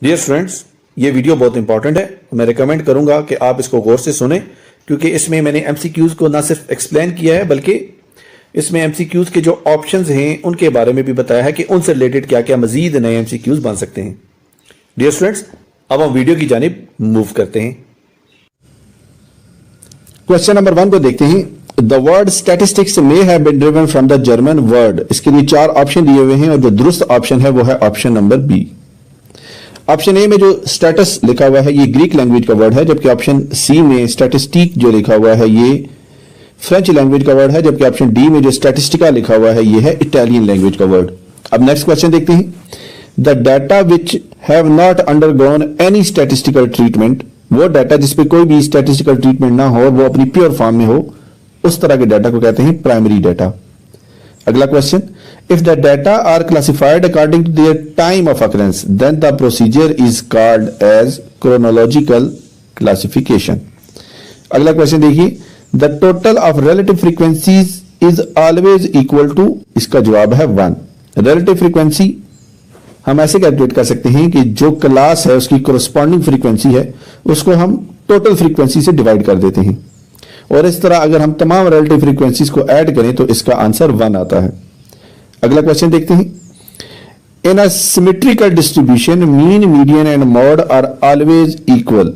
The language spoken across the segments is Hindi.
डियर स्टूडेंट्स, ये वीडियो बहुत इंपॉर्टेंट है। मैं रिकमेंड करूंगा कि आप इसको गौर से सुने, क्योंकि इसमें मैंने एमसीक्यूज को ना सिर्फ एक्सप्लेन किया है बल्कि इसमें एमसीक्यूज के जो ऑप्शंस हैं उनके बारे में भी बताया है कि उनसे रिलेटेड क्या क्या मजीद नए एमसीक्यूज बन सकते हैं। डियर स्टूडेंट्स, अब हम वीडियो की जानिब मूव करते हैं। क्वेश्चन नंबर 1 को देखते हैं। The word statistics may have been driven from the German word. इसके लिए 4 ऑप्शन दिए हुए हैं और जो दुरुस्त ऑप्शन है वो है option number B. Option A में जो स्टेटस लिखा हुआ है ये ग्रीक लैंग्वेज का वर्ड है, जबकि ऑप्शन सी में स्टैटिस्टिक जो लिखा हुआ है ये फ्रेंच लैंग्वेज का वर्ड है, जबकि ऑप्शन डी में जो स्टैटिस्टिका लिखा हुआ है ये है इटालियन लैंग्वेज का वर्ड। अब नेक्स्ट क्वेश्चन देखते हैं। The data which have not undergone any statistical treatment, वो डाटा जिसपे कोई भी स्टैटिस्टिकल ट्रीटमेंट ना हो, वो अपनी प्योर फॉर्म में हो, उस तरह के डाटा को कहते हैं प्राइमरी डाटा। अगला question, if the data are classified according to their time of occurrence then the procedure is called as chronological classification. अगला क्वेश्चन देखिए, the total of relative frequencies is always equal to, इसका जवाब है 1। रिलेटिव फ्रीक्वेंसी हम ऐसे कैलकुलेट कर सकते हैं कि जो क्लास है उसकी कोरस्पॉन्डिंग फ्रीक्वेंसी है उसको हम टोटल फ्रीक्वेंसी से डिवाइड कर देते हैं, और इस तरह अगर हम तमाम रिलेटिव फ्रीक्वेंसीज को ऐड करें तो इसका आंसर 1 आता है। अगला क्वेश्चन देखते हैं। In a symmetrical distribution mean, median and mode are always equal.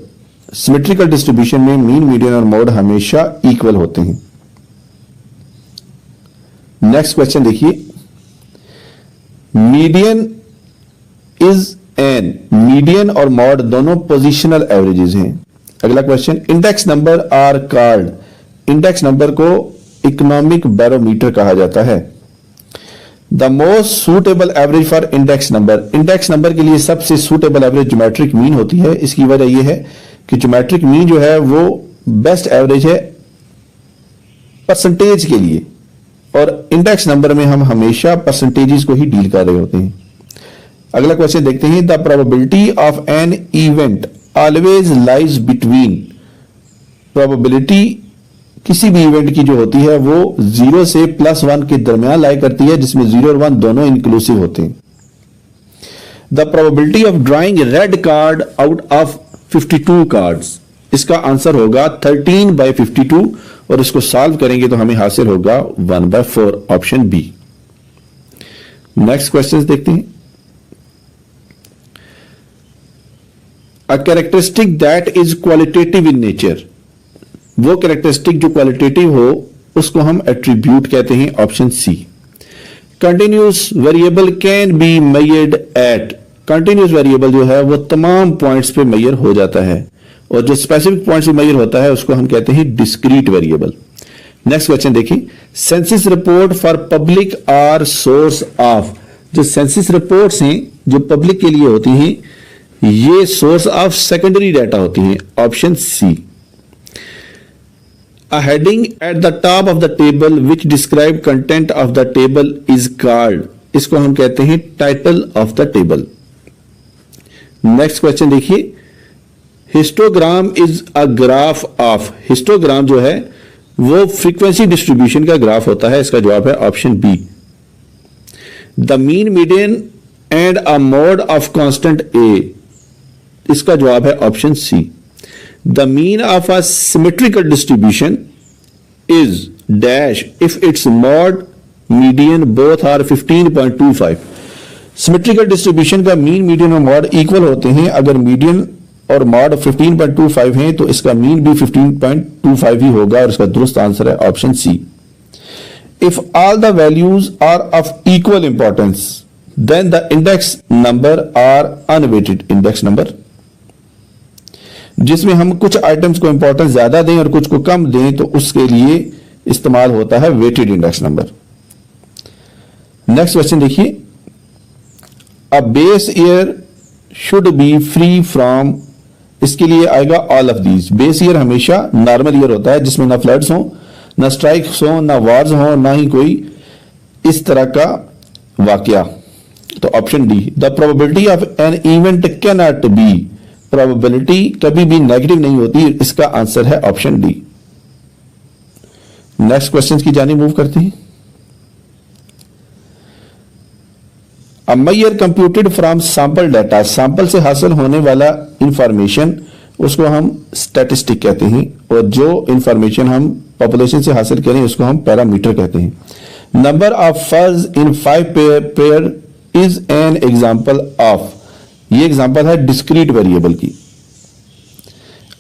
Symmetrical distribution में मीन, मीडियन और मॉड हमेशा इक्वल होते हैं। नेक्स्ट क्वेश्चन देखिए। मीडियन इज एन, मीडियन और मॉड दोनों पोजिशनल एवरेजेस हैं। अगला question, index number are called, index number को इकोनॉमिक बैरोमीटर कहा जाता है। The most suitable average for index number, index number के लिए सबसे सूटेबल एवरेज ज्योमेट्रिक मीन होती है। इसकी वजह यह है कि ज्योमेट्रिक मीन जो है वो बेस्ट एवरेज है परसेंटेज के लिए, और इंडेक्स नंबर में हम हमेशा परसेंटेजेस को ही डील कर रहे होते हैं। अगला क्वेश्चन देखते हैं। The probability of an event always lies between, probability किसी भी इवेंट की जो होती है वो 0 से +1 के दरमियान लाई करती है, जिसमें 0 और 1 दोनों इंक्लूसिव होते हैं। The probability of drawing red card out of 52 cards, इसका आंसर होगा 13/52, और इसको सॉल्व करेंगे तो हमें हासिल होगा 1/4, ऑप्शन बी। नेक्स्ट क्वेश्चन देखते हैं। A characteristic that is qualitative in nature, वो कैरेक्टरिस्टिक जो क्वालिटेटिव हो उसको हम एट्रीब्यूट कहते हैं, option C. Continuous variable can be measured at, continuous variable जो है वो तमाम पॉइंट्स पे मेजर हो जाता है, और जो स्पेसिफिक पॉइंट्स पे मेजर होता है उसको हम कहते हैं डिस्क्रीट वेरिएबल। नेक्स्ट क्वेश्चन देखिए। Census report for public are source of, जो सेंसस रिपोर्ट्स हैं जो पब्लिक के लिए होती हैं ये सोर्स ऑफ सेकेंडरी डाटा होती हैं, option C. A heading at the top of the table which describe content of the table is called, इसको हम कहते हैं title of the table. Next question देखिए। Histogram is a graph of, histogram जो है वो फ्रीक्वेंसी डिस्ट्रीब्यूशन का ग्राफ होता है, इसका जवाब है option B. The mean, median and a mode of constant A, इसका जवाब है option C. The mean of a symmetrical distribution is dash if its mod, median both are 15.25। Symmetrical distribution का मीन, मीडियन और मॉड इक्वल होते हैं। अगर मीडियन और मॉड 15.25 हैं तो इसका मीन भी 15.25 ही होगा, और इसका दुरुस्त आंसर है option C. If all the values are of equal importance then the index number are unweighted index number, जिसमें हम कुछ आइटम्स को इंपॉर्टेंस ज्यादा दें और कुछ को कम दें तो उसके लिए इस्तेमाल होता है weighted index number. Next question देखिए। A base year should be free from, इसके लिए आएगा all of these. Base year हमेशा नॉर्मल ईयर होता है जिसमें ना फ्लड्स हो, ना स्ट्राइक्स हो, ना वॉर्स हो, ना ही कोई इस तरह का वाकया, तो option D. The probability of an event can not be, probability कभी भी नेगेटिव नहीं होती, इसका आंसर है ऑप्शन डी। नेक्स्ट क्वेश्चन की जानिब मूव करते हैं। अब measure computed from sample data, sample से हासिल होने वाला इंफॉर्मेशन उसको हम स्टैटिस्टिक कहते हैं, और जो इंफॉर्मेशन हम पॉपुलेशन से हासिल करें उसको हम पैरामीटर कहते हैं। Number of furs in 5 pair is an example of, ये एग्जाम्पल है डिस्क्रीट वेरिएबल की।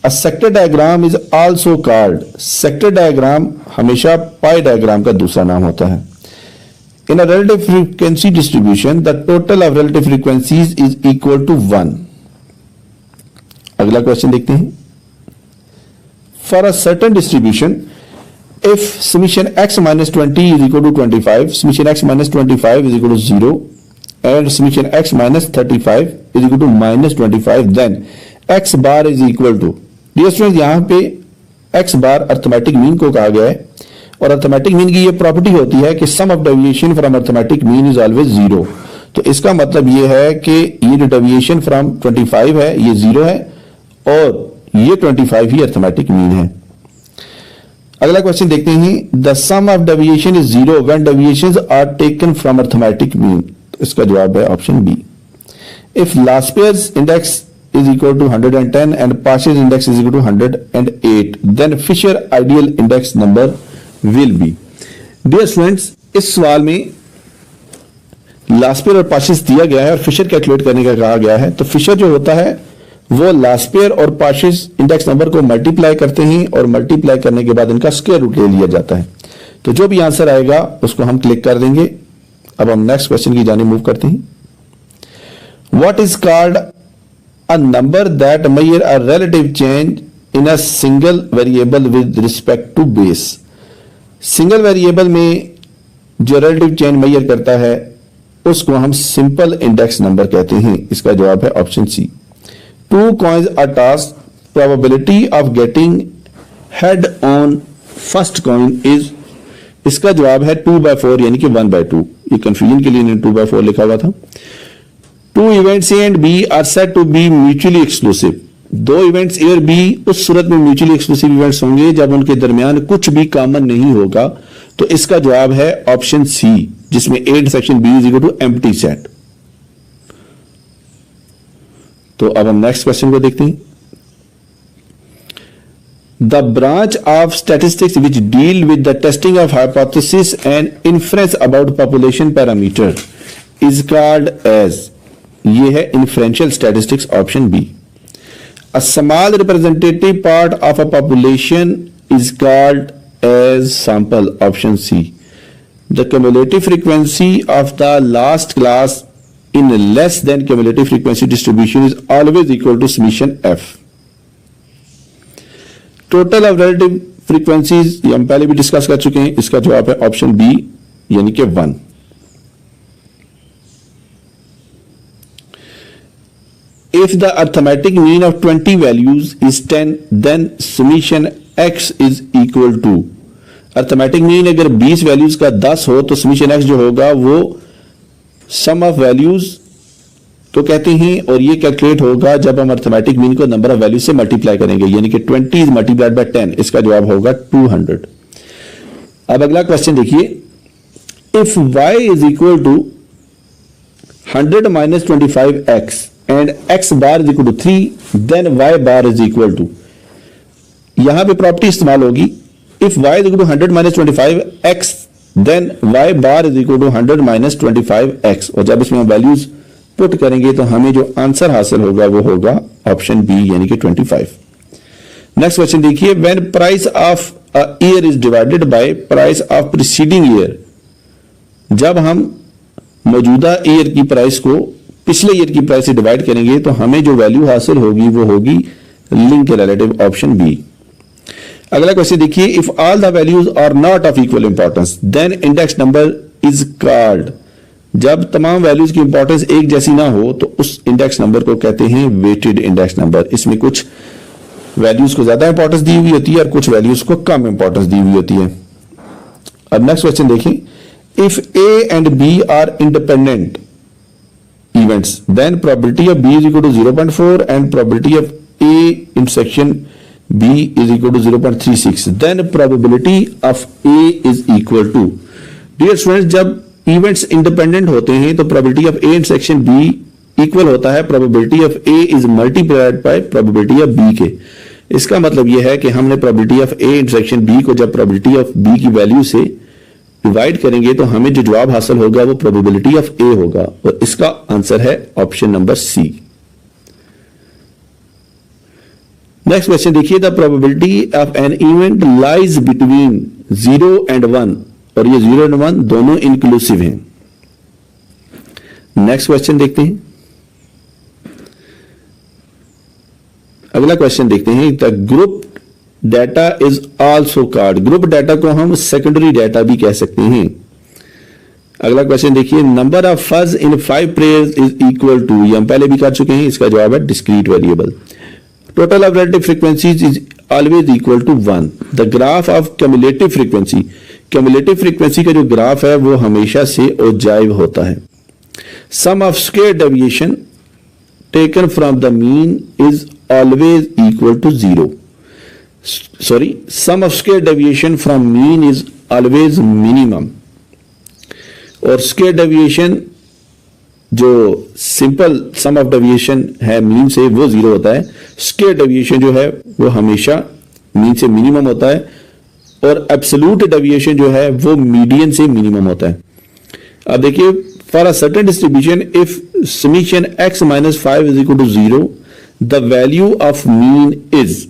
A sector diagram is also called, sector diagram हमेशा पाई डायग्राम का दूसरा नाम होता है। In a relative frequency distribution the total of relative frequencies is equal to 1। अगला क्वेश्चन देखते हैं। For a certain distribution if summation x minus 20 is equal to 25, summation x minus 25 is equal to 0 and summation x minus 35 is equal to minus 25, then x bar is equal to, dear students यहाँ पे x bar अर्थमेटिक मीन को कहा गया है, और अर्थमेटिक मीन की ये प्रॉपर्टी होती है कि sum of deviation from arithmetic mean is always 0। तो इसका मतलब ये है कि ये जो डेविएशन फ्रॉम 25 है ये 0 है और ये 25 ही अर्थमेटिक मीन है। अगला क्वेश्चन देखते हैं। The sum of deviation is 0 when deviations are taken from arithmetic mean, इसका जवाब है option B. If Laspeyres index is equal to 110 and Parshall's index is equal to 108, then Fisher ideal index number will be। Dear students, इस सवाल में लास्पेयर और पार्शियल्स दिया गया है और फिशर कैलकुलेट करने का कहा गया है। तो फिशर जो होता है वो लास्पेयर और पार्शियल्स इंडेक्स नंबर को मल्टीप्लाई करते हैं और मल्टीप्लाई करने के बाद इनका स्क्वायर रूट ले लिया जाता है। तो जो भी आंसर आएगा उसको हम क्लिक कर देंगे। अब हम नेक्स्ट क्वेश्चन की जानिब मूव करते हैं। What is called a number that measure a relative change in a single variable with respect to base। Single variable में जो रिलेटिव चेंज मेजर करता है उसको हम सिंपल इंडेक्स नंबर कहते हैं। इसका जवाब है option C. 2 coins are tossed, probability of getting head on first coin is, इसका जवाब है 2/4 यानी कि 1/2। ये कंफ्यूजन के लिए इन्होंने 2/4 लिखा हुआ था। 2 events A and B are said to be mutually exclusive। 2 events A और बी उस सूरत में म्यूचुअली एक्सक्लूसिव इवेंट्स होंगे जब उनके दरमियान कुछ भी कॉमन नहीं होगा। तो इसका जवाब है ऑप्शन सी, जिसमें A intersection B is equal to empty set. तो अब हम नेक्स्ट क्वेश्चन को देखते हैं। The branch of statistics which deal with the testing of hypothesis and inference about population parameter is called as, ये है inferential statistics option B. A small representative part of a population is called as sample option C. The cumulative frequency of the last class in less than cumulative frequency distribution is always equal to summation F. Total of relative frequencies हम पहले भी डिस्कस कर चुके हैं। इसका जवाब है ऑप्शन बी यानी कि 1। If the arithmetic mean of 20 values is 10, then summation x is equal to, arithmetic mean अगर 20 वैल्यूज का 10 हो तो समीशन x जो होगा वो सम ऑफ वैल्यूज तो कहते हैं, और ये कैलकुलेट होगा जब हम अर्थमेटिक मीन को नंबर ऑफ वैल्यूज से मल्टीप्लाई करेंगे, यानी कि 20 इज मल्टीप्लाइड बाय 10। इसका जवाब होगा 200। अब अगला क्वेश्चन देखिए। If y is equal to 100 minus 25x and x bar is equal to 3, then y bar is equal to, यहां पे प्रॉपर्टी इस्तेमाल होगी। if y is equal to 100 minus 25x, then y bar is equal to 100 minus 25x, और जब इसमें वैल्यूज पुट करेंगे तो हमें जो आंसर हासिल होगा वो होगा ऑप्शन बी यानी कि 25। नेक्स्ट क्वेश्चन देखिए। When price of a year is divided bye price of preceding year, जब हम मौजूदा ईयर की प्राइस को पिछले ईयर की प्राइस से डिवाइड करेंगे तो हमें जो वैल्यू हासिल होगी वो होगी लिंक रिलेटिव ऑप्शन बी। अगला क्वेश्चन देखिए। If all the values are not of equal importance then index number is called, जब तमाम वैल्यूज की इंपॉर्टेंस एक जैसी ना हो तो उस इंडेक्स नंबर को कहते हैं वेटेड इंडेक्स नंबर। इसमें कुछ वैल्यूज को ज्यादा इंपॉर्टेंस दी हुई होती है और कुछ वैल्यूज को कम इंपॉर्टेंस दी हुई होती है। अब नेक्स्ट क्वेश्चन देखें। If A and B are independent events, then probability of B is equal to 0.4 and probability of A intersection B is equal to 0.36, then probability of A is equal to, dear students, जब इवेंट्स इंडिपेंडेंट होते हैं तो probability of A intersection B equal होता है probability of A is multiplied by probability of B के। इसका मतलब यह है कि हमने probability of A intersection B को जब प्रोबेबिलिटी ऑफ बी की वैल्यू से डिवाइड करेंगे तो हमें जो जवाब हासिल होगा वो प्रोबेबिलिटी ऑफ ए होगा, और इसका आंसर है option number C. Next question देखिए, the probability of an event lies between 0 and 1, और ये 0 and 1 दोनों इंक्लूसिव हैं। नेक्स्ट क्वेश्चन देखते हैं। अगला क्वेश्चन देखते हैं, the group data is also called, group data को हम सेकेंडरी डाटा भी कह सकते हैं। अगला क्वेश्चन देखिए, नंबर ऑफ फज in 5 prayers is equal to, ये हम पहले भी कर चुके हैं, इसका जवाब है discrete variable. Total of relative frequencies is always equal to 1। The graph of cumulative frequency, cumulative frequency का जो ग्राफ है वो हमेशा से ओजाइव होता है। Sum of square deviation taken from the mean is always equal to 0। Sorry, sum of square deviation from mean is always minimum, और स्क्वायर डेविएशन जो सिंपल सम ऑफ डेविएशन है मीन से वो 0 होता है। स्क्वायर डेविएशन जो है वो हमेशा मीन से मिनिमम होता है, और एब्सोल्यूट डेविएशन जो है वो मीडियन से मिनिमम होता है। अब देखिए, for a certain distribution if summation x minus 5 is equal to 0, the value of mean is,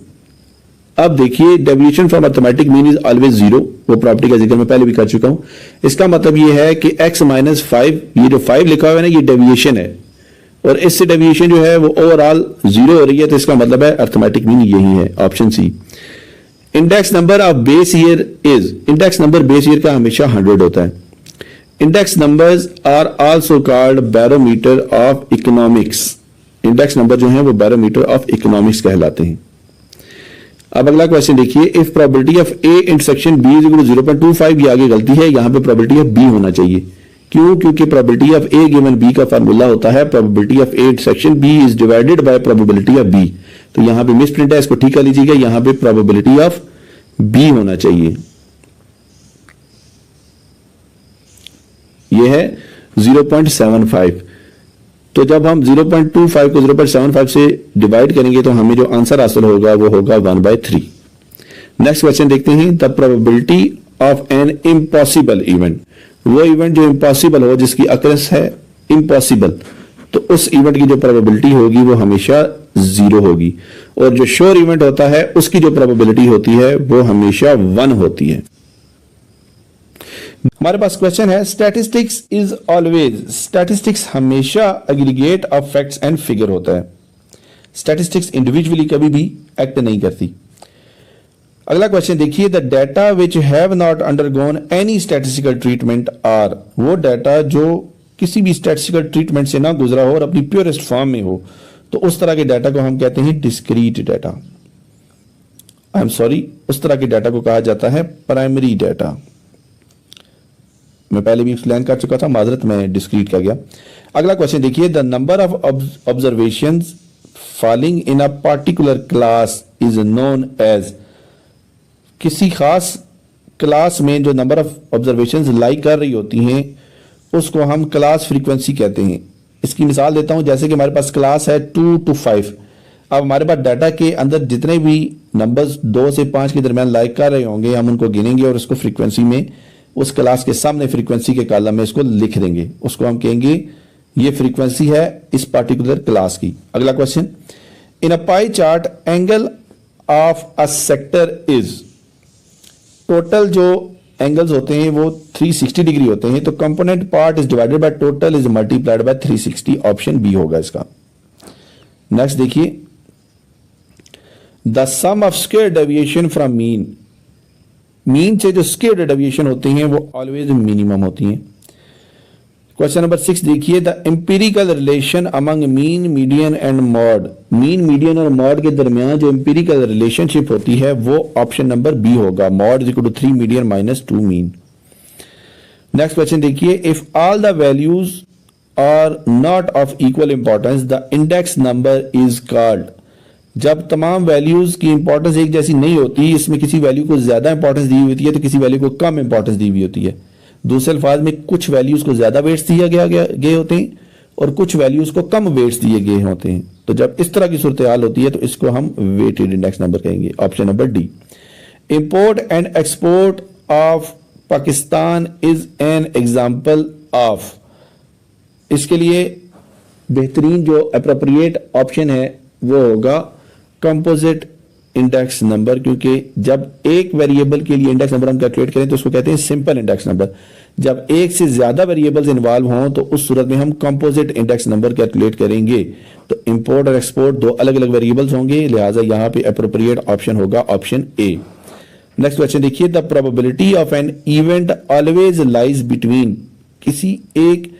अब देखिए deviation from arithmetic mean is always 0, वो प्रॉपर्टी का जिक्र मैं पहले भी कर चुका हूं। इसका मतलब ये है कि x minus 5, ये जो 5 लिखा हुआ है ना, ये डेविएशन है, और इससे डेविएशन जो है वो ओवरऑल 0 हो रही है, तो इसका मतलब है अर्थमेटिक मीन यही है, option C. Index number of base year is, index number base year का हमेशा 100 होता है। Index numbers are also called barometer of economics, index number जो है वो बैरोमीटर ऑफ इकोनॉमिक्स कहलाते हैं। अब अगला क्वेश्चन देखिए, if probability of A intersection B is equal to 0.25, ये आगे गलती है, यहां पे प्रोबेबिलिटी ऑफ बी होना चाहिए। क्यों? क्योंकि probability of A given B का फार्मूला होता है probability of A intersection B is divided by probability of B, तो यहां पे मिस प्रिंट है, इसको ठीक कर लीजिएगा, यहां पे प्रोबेबिलिटी ऑफ बी होना चाहिए। यह है 0.75, तो जब हम 0.25 को 0.75 से डिवाइड करेंगे तो हमें जो आंसर हासिल होगा वो होगा 1/3। नेक्स्ट क्वेश्चन देखते हैं, the probability of an impossible event, वो इवेंट जो इम्पॉसिबल हो, जिसकी अकरेंस है इम्पॉसिबल, तो उस इवेंट की जो प्रोबेबिलिटी होगी वो हमेशा 0 होगी, और जो श्योर इवेंट होता है उसकी जो प्रोबेबिलिटी होती है वो हमेशा 1 होती है। हमारे पास क्वेश्चन है, स्टैटिस्टिक्स इज ऑलवेज, स्टैटिस्टिक्स हमेशा aggregate of facts and figure होता है, स्टैटिस्टिक्स इंडिविजुअली कभी भी एक्ट नहीं करती। अगला क्वेश्चन देखिए, the data which have not undergone any statistical treatment are, वो डाटा जो किसी भी स्टैटिस्टिकल ट्रीटमेंट से ना गुजरा हो और अपनी प्योरेस्ट फॉर्म में हो, तो उस तरह के डाटा को हम कहते हैं discrete data. I am sorry, उस तरह के डाटा को कहा जाता है प्राइमरी डाटा। मैं पहले भी एक्सप्लेन कर चुका था, माजरत में डिस्क्रीट कर गया। अगला क्वेश्चन देखिए, the number of observations falling in a particular class is known as, किसी खास क्लास में जो नंबर ऑफ ऑब्जर्वेशंस लाई कर रही होती हैं उसको हम क्लास फ्रीक्वेंसी कहते हैं। इसकी मिसाल देता हूं, जैसे कि हमारे पास क्लास है 2 to 5, अब हमारे पास डाटा के अंदर जितने भी नंबर्स 2 से 5 के दरमियान लाइक कर रहे होंगे हम उनको गिनेंगे और उसको फ्रीक्वेंसी में उस क्लास के सामने फ्रीक्वेंसी के कॉलम में इसको लिख देंगे, उसको हम कहेंगे ये फ्रीक्वेंसी है इस पार्टिकुलर क्लास की। अगला question, in a pie chart angle of a sector is, total जो एंगल्स होते हैं वो 360 डिग्री होते हैं, तो component part is divided by total is multiplied by 360, option B होगा इसका। नेक्स्ट देखिए, the sum of square deviation from mean, mean से जो स्क्वायर डेविएशन होती हैं वो ऑलवेज मिनिमम होती हैं। क्वेश्चन नंबर 6 देखिए, the empirical relation among mean, median and mode, mean, median और मॉड के दरमियान जो एम्पिरिकल रिलेशनशिप होती है वो ऑप्शन नंबर बी होगा, mode is equal to 3 median minus 2 mean. Next question देखिए, if all the values are not of equal importance the index number is called, जब तमाम वैल्यूज की इंपॉर्टेंस एक जैसी नहीं होती, इसमें किसी वैल्यू को ज्यादा इंपॉर्टेंस दी हुई होती है तो किसी वैल्यू को कम इंपॉर्टेंस दी हुई होती है, दूसरे अल्फाज में कुछ वैल्यूज को ज्यादा वेट्स दिया गए होते हैं और कुछ वैल्यूज को कम वेट्स दिए गए होते हैं। तो जब इस तरह की सूरत हाल होती है तो इसको हम वेटेड इंडेक्स नंबर कहेंगे। Option number D. Import and export of Pakistan is an example of, इसके लिए बेहतरीन जो अप्रोप्रिएट ऑप्शन है वो होगा कंपोजिट इंडेक्स नंबर, क्योंकि जब एक वेरिएबल के लिए इंडेक्स नंबर हम कैलकुलेट करें तो उसको कहते हैं सिंपल इंडेक्स नंबर। जब एक से ज्यादा वेरिएबल्स इन्वॉल्व हों तो उस सूरत में हम कंपोजिट इंडेक्स नंबर कैलकुलेट करेंगे। तो इंपोर्ट और एक्सपोर्ट दो अलग अलग वेरिएबल्स होंगे, लिहाजा यहां पे अप्रोप्रिएट ऑप्शन होगा ऑप्शन ए। नेक्स्ट क्वेश्चन देखिए, the probability of an event always lies between, किसी एक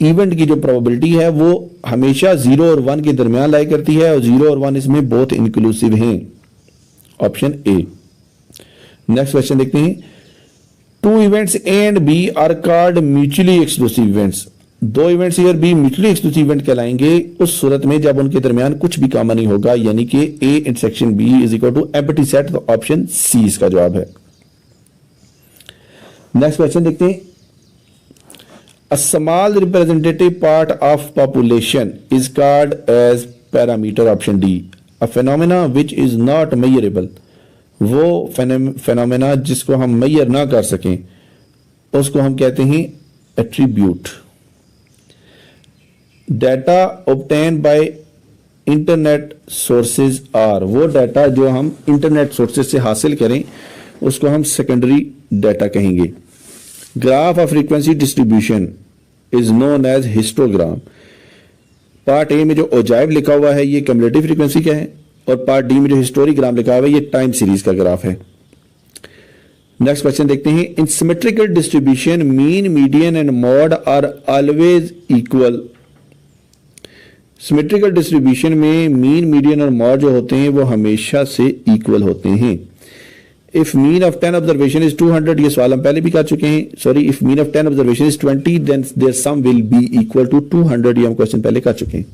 इवेंट की जो प्रोबेबिलिटी है वो हमेशा 0 और 1 के दरमियान लाई करती है और 0 और 1 इसमें बोथ इंक्लूसिव हैं। Option A. नेक्स्ट क्वेश्चन देखते हैं, two events A and B are called mutually exclusive events, दो इवेंट्स ए और बी म्यूचुअली एक्सक्लूसिव इवेंट कहलाएंगे उस सूरत में जब उनके दरमियान कुछ भी कॉमन नहीं होगा, यानी कि A intersection B is equal to empty set. तो ऑप्शन सी इसका जवाब है। नेक्स्ट क्वेश्चन देखते हैं, a small representative part of population is called as parameter, option D, a phenomena which is not measurable, वो phenomena जिसको हम measure ना कर सकें उसको हम कहते हैं attribute। data obtained by internet sources are, वो data जो हम internet sources से हासिल करें उसको हम secondary data कहेंगे। Graph of frequency distribution is known as histogram. Part A में जो ओजाइव लिखा हुआ है ये कम्युलेटिव फ्रीक्वेंसी का है और पार्ट डी में जो हिस्टोग्राम लिखा हुआ है ये टाइम सीरीज का ग्राफ है। नेक्स्ट क्वेश्चन देखते हैं, in symmetrical distribution mean median and mode are always equal. Symmetrical distribution में मीन मीडियन और मॉड जो होते हैं वो हमेशा से इक्वल होते हैं। If mean of 10 observation is 200, ये सवाल हम पहले भी कर चुके हैं। Sorry, if mean of 10 observation is 20 then there sum will be equal to 200, ये हम क्वेश्चन पहले कर चुके हैं।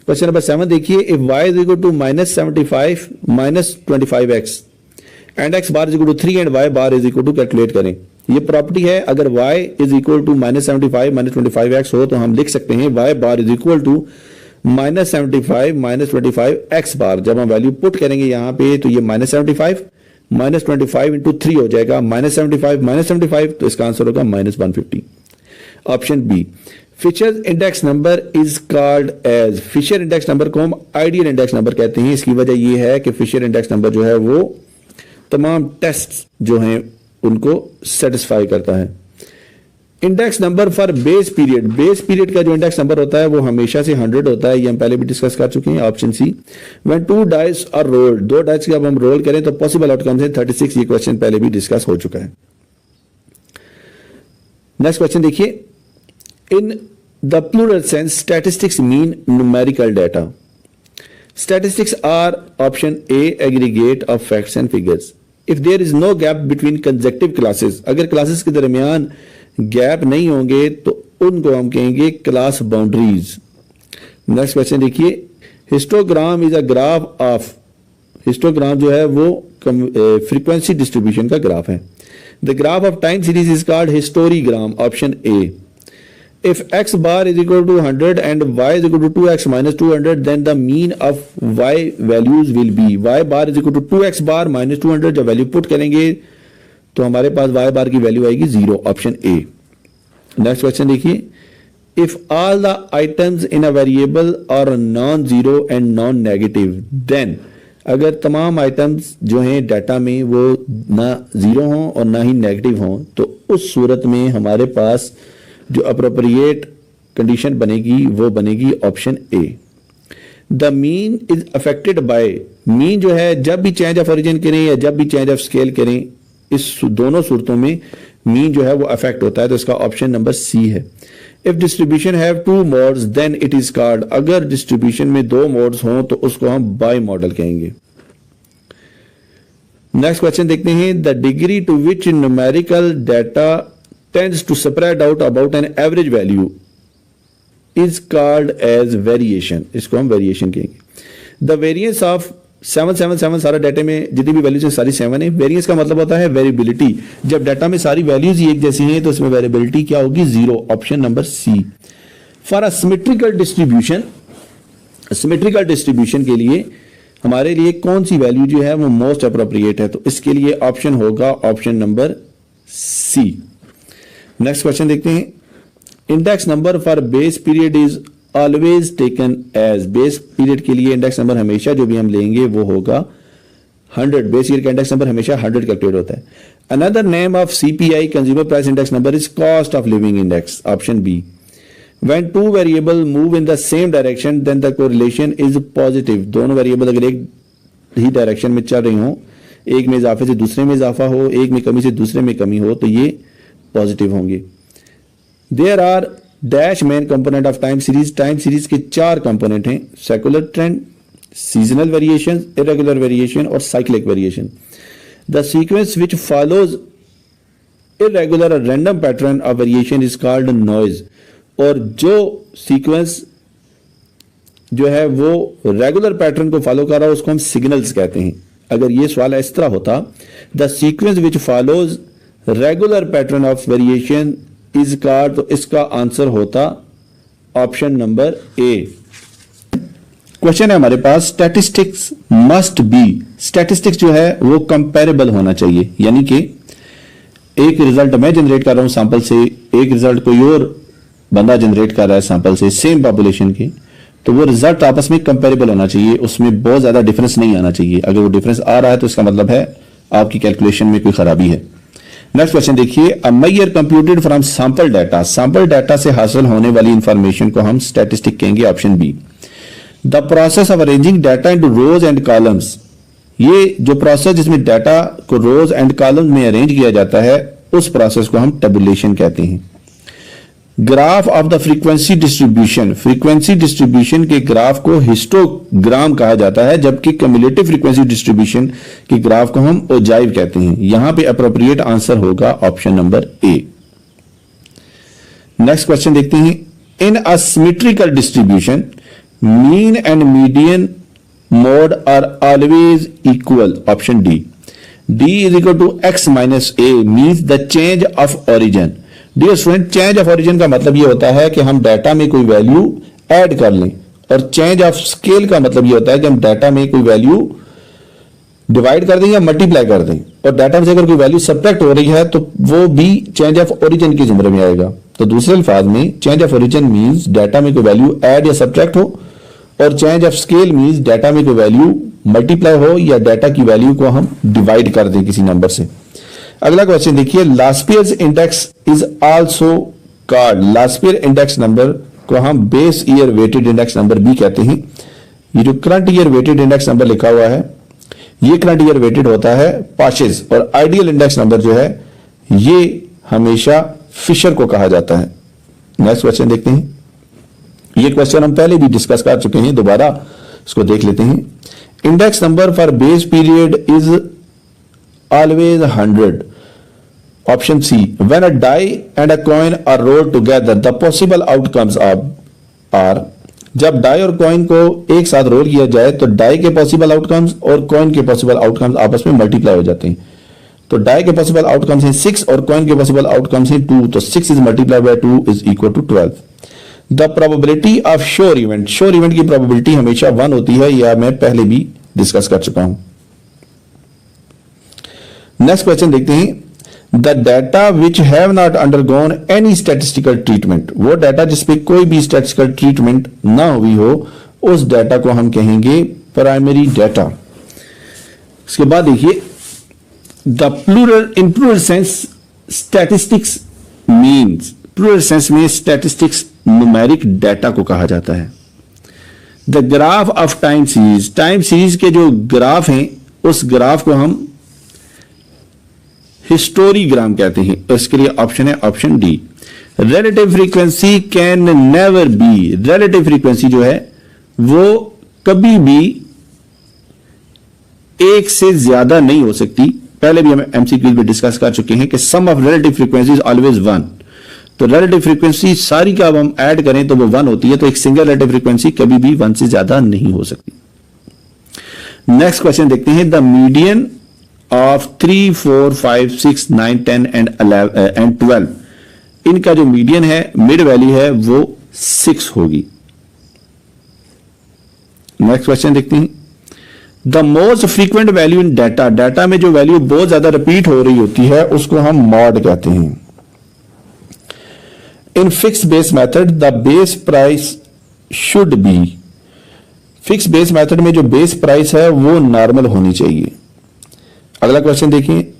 क्वेश्चन नंबर 7 देखिए, if y is equal to -75 -25x and x bar is equal to 3 and y bar is equal to, calculate करें। ये प्रॉपर्टी है, अगर y is equal to -75 -25x हो तो हम लिख सकते हैं y bar is equal to -75 -25x bar. जब हम वैल्यू पुट करेंगे यहां पे तो ये -75 -25 इंटू 3 हो जाएगा, -75 तो इसका आंसर होगा -150। Option B, Fisher index number is called as, Fisher index number को हम आइडियल इंडेक्स नंबर कहते हैं। इसकी वजह यह है कि फिशर इंडेक्स नंबर जो है वो तमाम टेस्ट जो हैं उनको सेटिस्फाई करता है। Index number for base period, base period का जो इंडेक्स नंबर होता है वो हमेशा से 100 होता है, ये हम पहले भी डिस्कस कर चुके हैं। Option C, when 2 dice are rolled, 2 dice जब हम रोल करें तो पॉसिबल आउटकम्स है 36, ये क्वेश्चन पहले भी डिस्कस हो चुका है। नेक्स्ट क्वेश्चन देखिए, in the plural sense statistics mean numerical data. Statistics are, option A, aggregate of facts and figures. If there is no gap between consecutive classes, अगर क्लासेस के दरमियान गैप नहीं होंगे तो उनको हम कहेंगे क्लास बाउंड्रीज। नेक्स्ट क्वेश्चन देखिए, histogram is a graph of, histogram जो है वो फ्रीक्वेंसी डिस्ट्रीब्यूशन का ग्राफ है। The graph of time series is called historigram, option A. If x bar is equal to 100 and y is equal to 2x minus 200 then the mean of y values will be, y bar is equal to 2x bar minus 200। जब वैल्यू पुट करेंगे तो हमारे पास y बार की वैल्यू आएगी 0, ऑप्शन ए। नेक्स्ट क्वेश्चन देखिए, if all the items in a variable are non zero and non negative then, अगर तमाम आइटम्स जो हैं डाटा में वो ना जीरो हों और ना ही नेगेटिव हों तो उस सूरत में हमारे पास जो अप्रोप्रिएट कंडीशन बनेगी वो बनेगी option A. The mean is affected by, mean जो है जब भी चेंज ऑफ ओरिजिन करें या जब भी चेंज ऑफ स्केल करें, इस दोनों सूरतों में मीन जो है वो अफेक्ट होता है, तो इसका ऑप्शन नंबर सी है। If distribution have 2 modes then it is called, अगर डिस्ट्रीब्यूशन में 2 मोड्स हों तो उसको हम बाई मॉडल कहेंगे। नेक्स्ट क्वेश्चन देखते हैं, the degree to which numerical data tends to spread out about an average value is called as variation, इसको हम वेरिएशन कहेंगे। द वेरिएंस ऑफ 777 सारा डाटा में जितनी भी वैल्यूज है सारी 7 है। वेरिएंस का मतलब होता है वेरिएबिलिटी। जब डाटा में सारी वैल्यूज ही एक जैसी हैं तो इसमें वेरिएबिलिटी क्या होगी? 0। Option number C. For a symmetrical distribution, symmetrical distribution के लिए हमारे लिए कौन सी वैल्यू जो है वो मोस्ट अप्रोप्रिएट है? तो इसके लिए ऑप्शन होगा option number C. Next question देखते हैं। Index number for base period is always taken as. Base period के लिए इंडेक्स नंबर हमेशा जो भी हम लेंगे वो होगा 100। बेस ईयर का इंडेक्स नंबर हमेशा 100 कैलकुलेट होता है। Another name of CPI consumer price index number is cost of living index. Option B. When two variable move in the same direction, then the correlation is positive। दोनों वेरिएबल अगर एक ही डायरेक्शन में चल रही हो, एक में इजाफे से दूसरे में इजाफा हो, एक में कमी से दूसरे में कमी हो, तो ये पॉजिटिव होंगे। There are dash main component of time series। Time series के 4 कंपोनेंट हैं: secular trend, seasonal variation, irregular variation और cyclic variation. The sequence which follows irregular or random pattern of variation is called noise। और जो सीक्वेंस जो है वो रेगुलर पैटर्न को फॉलो कर रहा है उसको हम सिग्नल्स कहते हैं। अगर ये सवाल इस तरह होता, the sequence which follows regular pattern of variation is called, तो इसका आंसर होता ऑप्शन नंबर ए। क्वेश्चन है हमारे पास, स्टैटिस्टिक्स मस्ट बी। स्टैटिस्टिक्स जो है वो कंपेरेबल होना चाहिए, यानी कि एक रिजल्ट मैं जनरेट कर रहा हूं सैंपल से, एक रिजल्ट कोई और बंदा जनरेट कर रहा है सैंपल से सेम पॉपुलेशन के, तो वो रिजल्ट आपस में कंपेरेबल होना चाहिए, उसमें बहुत ज्यादा डिफरेंस नहीं आना चाहिए। अगर वो डिफरेंस आ रहा है तो इसका मतलब है आपकी कैलकुलेशन में कोई खराबी है। नेक्स्ट क्वेश्चन देखिए। A measure computed from sample data. Sample data से हासिल होने वाली इंफॉर्मेशन को हम स्टैटिस्टिक कहेंगे। Option B. The process of arranging data into rows and columns. ये जो प्रोसेस जिसमें डाटा को रोज एंड कॉलम में अरेंज किया जाता है उस प्रोसेस को हम टेबुलेशन कहते हैं। Graph of the frequency distribution. Frequency distribution के ग्राफ को हिस्टोग्राम कहा जाता है, जबकि क्यूमुलेटिव फ्रीक्वेंसी डिस्ट्रीब्यूशन के ग्राफ को हम ओजाइव कहते हैं। यहां पे अप्रोप्रिएट आंसर होगा option number A. Next question देखते हैं। In a symmetrical distribution mean and median mode are always equal. Option D. D is equal to X minus A means the change of origin. Dear student, change of origin का मतलब यह होता है कि हम डाटा में कोई वैल्यू ऐड कर लें, और चेंज ऑफ स्केल का मतलब यह होता है कि हम डाटा में कोई वैल्यू डिवाइड कर दें या मल्टीप्लाई कर दें, और डाटा में से अगर कोई वैल्यू सब्ट्रैक्ट हो रही है तो वो भी चेंज ऑफ ओरिजिन की जुमरे में आएगा। तो दूसरे अल्फाज में change of origin means data में कोई वैल्यू ऐड या सब्ट्रैक्ट हो, और change of scale means data में कोई वैल्यू मल्टीप्लाई हो या डाटा की वैल्यू को हम डिवाइड कर दें किसी नंबर से। अगला क्वेश्चन देखिए। Laspeyres index is also called. Laspeyre index number को हम base year weighted index number भी कहते हैं। ये जो current year weighted index number लिखा हुआ है ये करंट ईयर वेटेड होता है पाशेस, और आइडियल इंडेक्स नंबर जो है ये हमेशा फिशर को कहा जाता है। नेक्स्ट क्वेश्चन देखते हैं। ये क्वेश्चन हम पहले भी डिस्कस कर चुके हैं, दोबारा इसको देख लेते हैं। Index number for base period is always 100. Option C. When a die and a coin are rolled together, the possible outcomes are जब डाई और कॉइन को एक साथ रोल किया जाए तो डाई के पॉसिबल आउटकम्स और कॉइन के पॉसिबल आउटकम्स आपस में मल्टीप्लाई हो जाते हैं। तो डाई के पॉसिबल आउटकम्स हैं 6 और कॉइन के पॉसिबल आउटकम्स हैं 2, तो 6 is multiply by 2 is equal to 12। The probability of sure event. Sure event की प्रोबेबिलिटी हमेशा 1 होती है, यह मैं पहले भी डिस्कस कर चुका हूं। नेक्स्ट क्वेश्चन देखते हैं। The data which have not undergone any statistical treatment. वो डाटा जिसपे कोई भी स्टैटिस्टिकल ट्रीटमेंट ना हुई हो उस डाटा को हम कहेंगे प्राइमरी डाटा। इसके बाद देखिए। The plural in plural sense statistics means. Plural sense में स्टैटिस्टिक्स न्यूमेरिक डाटा को कहा जाता है। The graph of time series. Time series के जो ग्राफ हैं उस ग्राफ को हम हिस्टोरीग्राम कहते हैं। इसके लिए ऑप्शन है option D. Relative frequency can never be. Relative frequency जो है वो कभी भी एक से ज्यादा नहीं हो सकती। पहले भी हम एमसीक्यू में डिस्कस कर चुके हैं कि sum of relative frequency is always 1। तो रिलेटिव फ्रीक्वेंसी सारी का अब हम ऐड करें तो वो 1 होती है, तो एक सिंगल रिलेटिव फ्रीक्वेंसी कभी भी 1 से ज्यादा नहीं हो सकती। नेक्स्ट क्वेश्चन देखते हैं, द मीडियन ऑफ 3, 4, 5, 6, 9, 10 एंड 12, इनका जो मीडियन है, मिड वैल्यू है, वो 6 होगी। नेक्स्ट क्वेश्चन देखते हैं, the most frequent value in data, data में जो वैल्यू बहुत ज्यादा रिपीट हो रही होती है उसको हम मॉड कहते हैं। In fix base method the base price should be, fix base method में जो बेस प्राइस है वो नॉर्मल होनी चाहिए। अगला क्वेश्चन देखिए,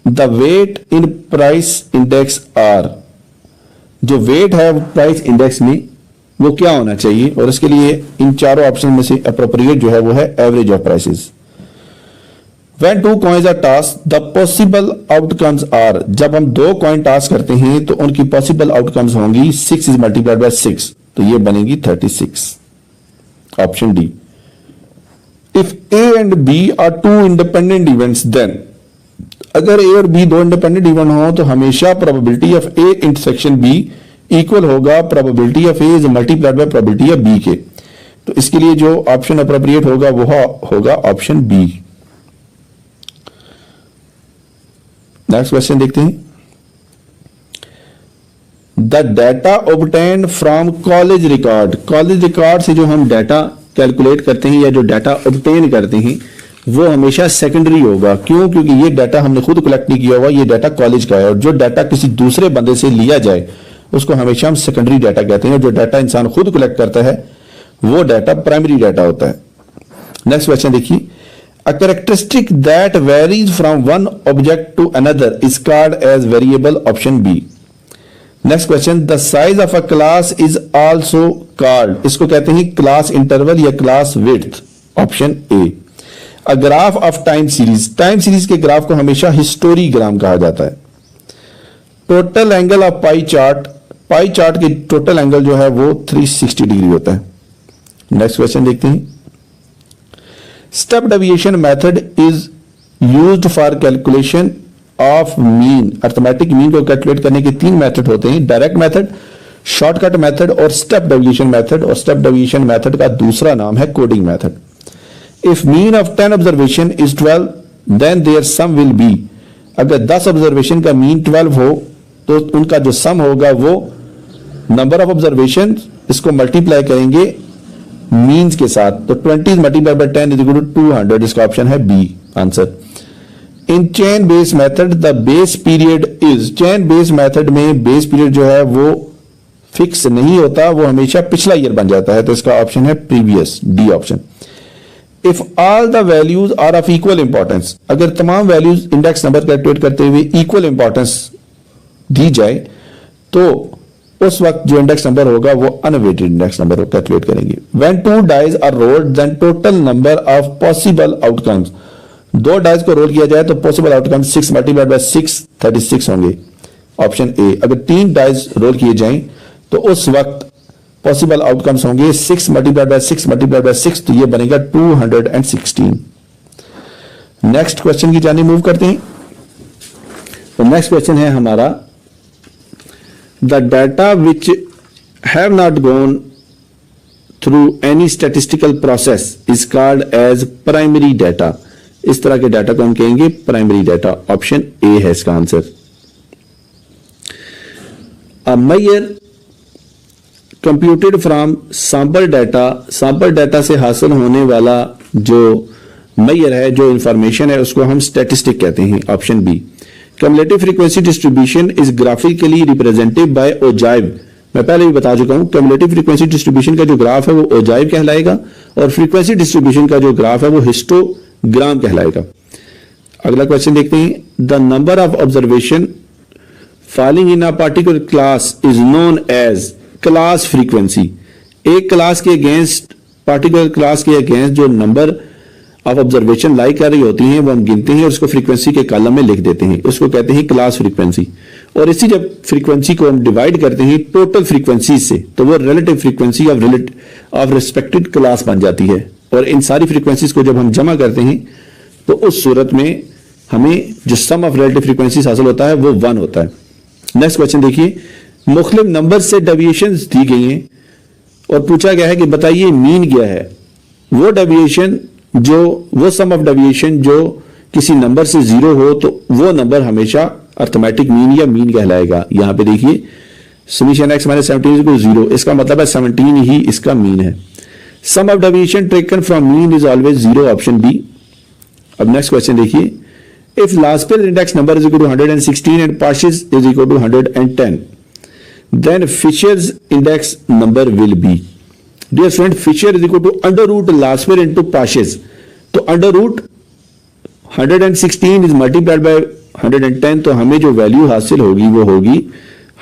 the weight in price index are, जो वेट है प्राइस इंडेक्स में वो क्या होना चाहिए, और इसके लिए इन चारों ऑप्शन में से अप्रोप्रिएट जो है वो है average of prices. When 2 coins are tossed, the possible outcomes are, जब हम 2 कॉइन टॉस करते हैं तो उनकी पॉसिबल आउटकम्स होंगी 6 is multiplied by 6, तो ये बनेगी 36, option D. If A and B are 2 independent events, then अगर A और B 2 इंडिपेंडेंट इवेंट हो तो हमेशा probability of A intersection B equal होगा probability of A is multiplied by probability of B के। तो इसके लिए जो ऑप्शन अप्रोप्रिएट होगा वो होगा ऑप्शन बी। नेक्स्ट क्वेश्चन देखते हैं, the data obtained from college record, college record से जो हम डाटा कैलकुलेट करते हैं या जो डाटा ऑब्टेन करते हैं वो हमेशा सेकेंडरी होगा। क्यों? क्योंकि ये डाटा हमने खुद कलेक्ट नहीं किया हुआ, ये डाटा कॉलेज का है, और जो डाटा किसी दूसरे बंदे से लिया जाए उसको हमेशा हम सेकेंडरी डाटा कहते हैं, और जो डाटा इंसान खुद कलेक्ट करता है वो डाटा प्राइमरी डाटा होता है। नेक्स्ट क्वेश्चन देखिए, a characteristic that varies from one object to another is called as variable, option B. Next question, the size of a class is also called, इसको कहते हैं क्लास इंटरवल या class width, option A. A graph of time series, time series के ग्राफ को हमेशा हिस्टोरीग्राम कहा जाता है। Total angle of pie chart, pie chart की टोटल एंगल जो है वो 360 डिग्री होता है। नेक्स्ट क्वेश्चन देखते हैं, step deviation method is used for calculation of mean, arithmetic mean को कैलकुलेट करने के 3 मेथड होते हैं, डायरेक्ट मेथड, शॉर्टकट मेथड और स्टेप डेविएशन मेथड, और स्टेप डेविएशन मेथड का दूसरा नाम है coding method. If mean of 10 observation is 12 then there sum will be, अगर 10 ऑब्जर्वेशन का मीन 12 हो तो उनका जो सम होगा वो नंबर ऑफ ऑब्जर्वेशन, इसको मल्टीप्लाई करेंगे मीन्स के साथ, तो 20 multiply by 10 is equal to 200, इसका ऑप्शन है B answer. In chain base method the base period is, chain base method में बेस पीरियड जो है वो फिक्स नहीं होता, वो हमेशा पिछला ईयर बन जाता है, तो इसका ऑप्शन है previous, D option. If all the values are of equal importance, अगर तमाम वैल्यूज इंडेक्स नंबर कैलकुलेट करते हुए इक्वल इंपॉर्टेंस दी जाए तो उस वक्त जो इंडेक्स नंबर होगा वो अनवेटेड इंडेक्स नंबर कैलकुलेट करेंगे। When 2 dice are rolled then total number of possible outcomes, 2 dice को रोल किया जाए तो पॉसिबल आउटकम्स 6 मल्टीप्लाइड बाय 6 36 होंगे, ऑप्शन ए। अगर 3 डाइज रोल किए जाएं तो उस वक्त पॉसिबल आउटकम्स होंगे 6 मल्टीप्लाइड बाय 6 मल्टीप्लाइड बाय 6, तो ये बनेगा 216। नेक्स्ट क्वेश्चन की जाने मूव करते हैं। तो नेक्स्ट क्वेश्चन है हमारा, the data which have not gone through any statistical process is called as primary data, इस तरह के डाटा को हम कहेंगे प्राइमरी डाटा, ऑप्शन ए है इसका answer. A measure computed from sample data, sample data से हासिल होने वाला जो मेजर है, जो इंफॉर्मेशन है, उसको हम स्टैटिस्टिक कहते हैं, option B. Cumulative frequency distribution is graphically represented by ogive, मैं पहले भी बता चुका हूं, क्युमुलेटिव फ्रीक्वेंसी डिस्ट्रीब्यूशन का जो ग्राफ है वो ओजाइव कहलाएगा, और फ्रीक्वेंसी डिस्ट्रीब्यूशन का जो ग्राफ है वो हिस्टोग्राम कहलाएगा। अगला क्वेश्चन देखते हैं, the number of observation falling in a particular class is known as class frequency, एक क्लास के अगेंस्ट, पार्टिकुलर क्लास के अगेंस्ट जो नंबर ऑफ ऑब्जर्वेशन लाई कर रही होती हैं वो हम गिनते हैं और उसको फ्रीक्वेंसी के कॉलम में लिख देते हैं, उसको कहते हैं क्लास फ्रीक्वेंसी। और इसी जब फ्रीक्वेंसी को हम डिवाइड करते हैं टोटल फ्रीक्वेंसी से तो वो relative frequency of respected class बन जाती है, और इन सारी फ्रीक्वेंसीज को जब हम जमा करते हैं तो उस सूरत में हमें जो सम ऑफ रिलेटिव फ्रीक्वेंसीज हासिल होता है वो 1 होता है। नेक्स्ट क्वेश्चन देखिए, मुख्तलिफ नंबर से डेविएशन दी गई हैं और पूछा गया है कि बताइए मीन क्या है। वो डेविएशन जो वो सम ऑफ डेविएशन जो किसी नंबर से जीरो हो तो वो नंबर हमेशा अर्थमेटिक मीन या मीन कहलाएगा। यहां पे देखिए समीशन x माइनस 17 इक्वल 0, इसका मतलब है 17 ही इसका मीन है। Sum of deviation taken from mean is always 0, option B. अब नेक्स्ट क्वेश्चन देखिए, if Laspeyres index number is equal to 116 and Paasche's is equal to 110, then Fisher's index number will be, dear friend, Fisher is equal to under root last pair into Parshes, तो under root 116 is multiplied by 110, तो हमें जो वैल्यू हासिल होगी वो होगी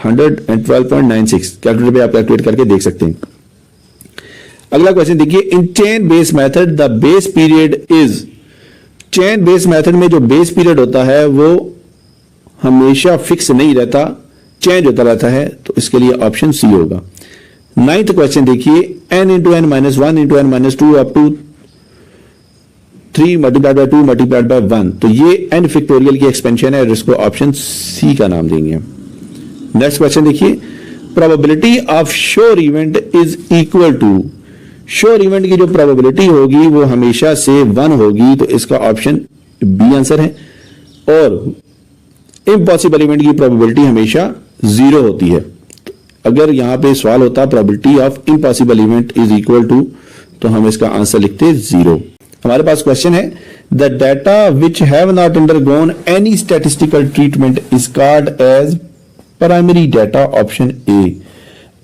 112.96। कैलकुलेटर पे आप कैलकुलेट करके देख सकते हैं। अगला क्वेश्चन देखिए, in chain base method the base period is, chain base method में जो बेस पीरियड होता है वो हमेशा फिक्स नहीं रहता, चेंज होता रहता है, तो इसके लिए ऑप्शन सी होगा। 9th क्वेश्चन देखिए, n into n minus 1 into n minus 2 up to 3 multiplied by 2 multiplied by 1, तो ये n फैक्टोरियल की एक्सपेंशन है और इसको ऑप्शन सी का नाम देंगे। नेक्स्ट क्वेश्चन देखिए, probability of sure event is equal to, sure event की जो प्रोबेबिलिटी होगी वो हमेशा से 1 होगी, तो इसका ऑप्शन बी आंसर है। और इम्पॉसिबल इवेंट की प्रोबेबिलिटी हमेशा 0 होती है। अगर यहां पे सवाल होता probability of impossible event is equal to, तो हम इसका आंसर लिखते 0। हमारे पास क्वेश्चन है, the data which have not undergone any statistical treatment is called as primary data, option A.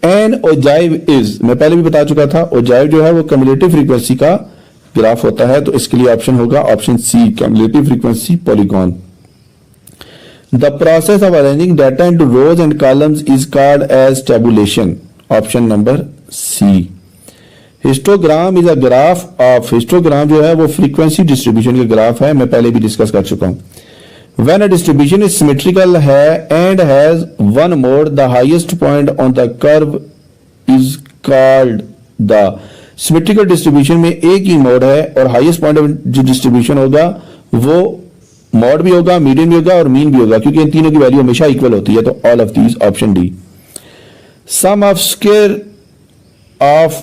An ogive is, मैं पहले भी बता चुका था, ओजाइव जो है वो कम्युलेटिव फ्रीक्वेंसी का ग्राफ होता है, तो इसके लिए ऑप्शन होगा option C, cumulative frequency polygon. The process of arranging data into rows and columns is called as tabulation, option number C. Histogram is a graph of, histogram जो है वो frequency distribution का ग्राफ है, मैं पहले भी डिस्कस कर चुका हूं। When a distribution is symmetrical है and has one mode, the highest point on the curve is called the symmetrical distribution में एक ही मोड है और highest point जो distribution होगा वो मॉड भी होगा, मीडियन भी होगा और मीन भी होगा, क्योंकि इन तीनों की वैल्यू हमेशा इक्वल होती है, तो all of these, option D. Sum of square of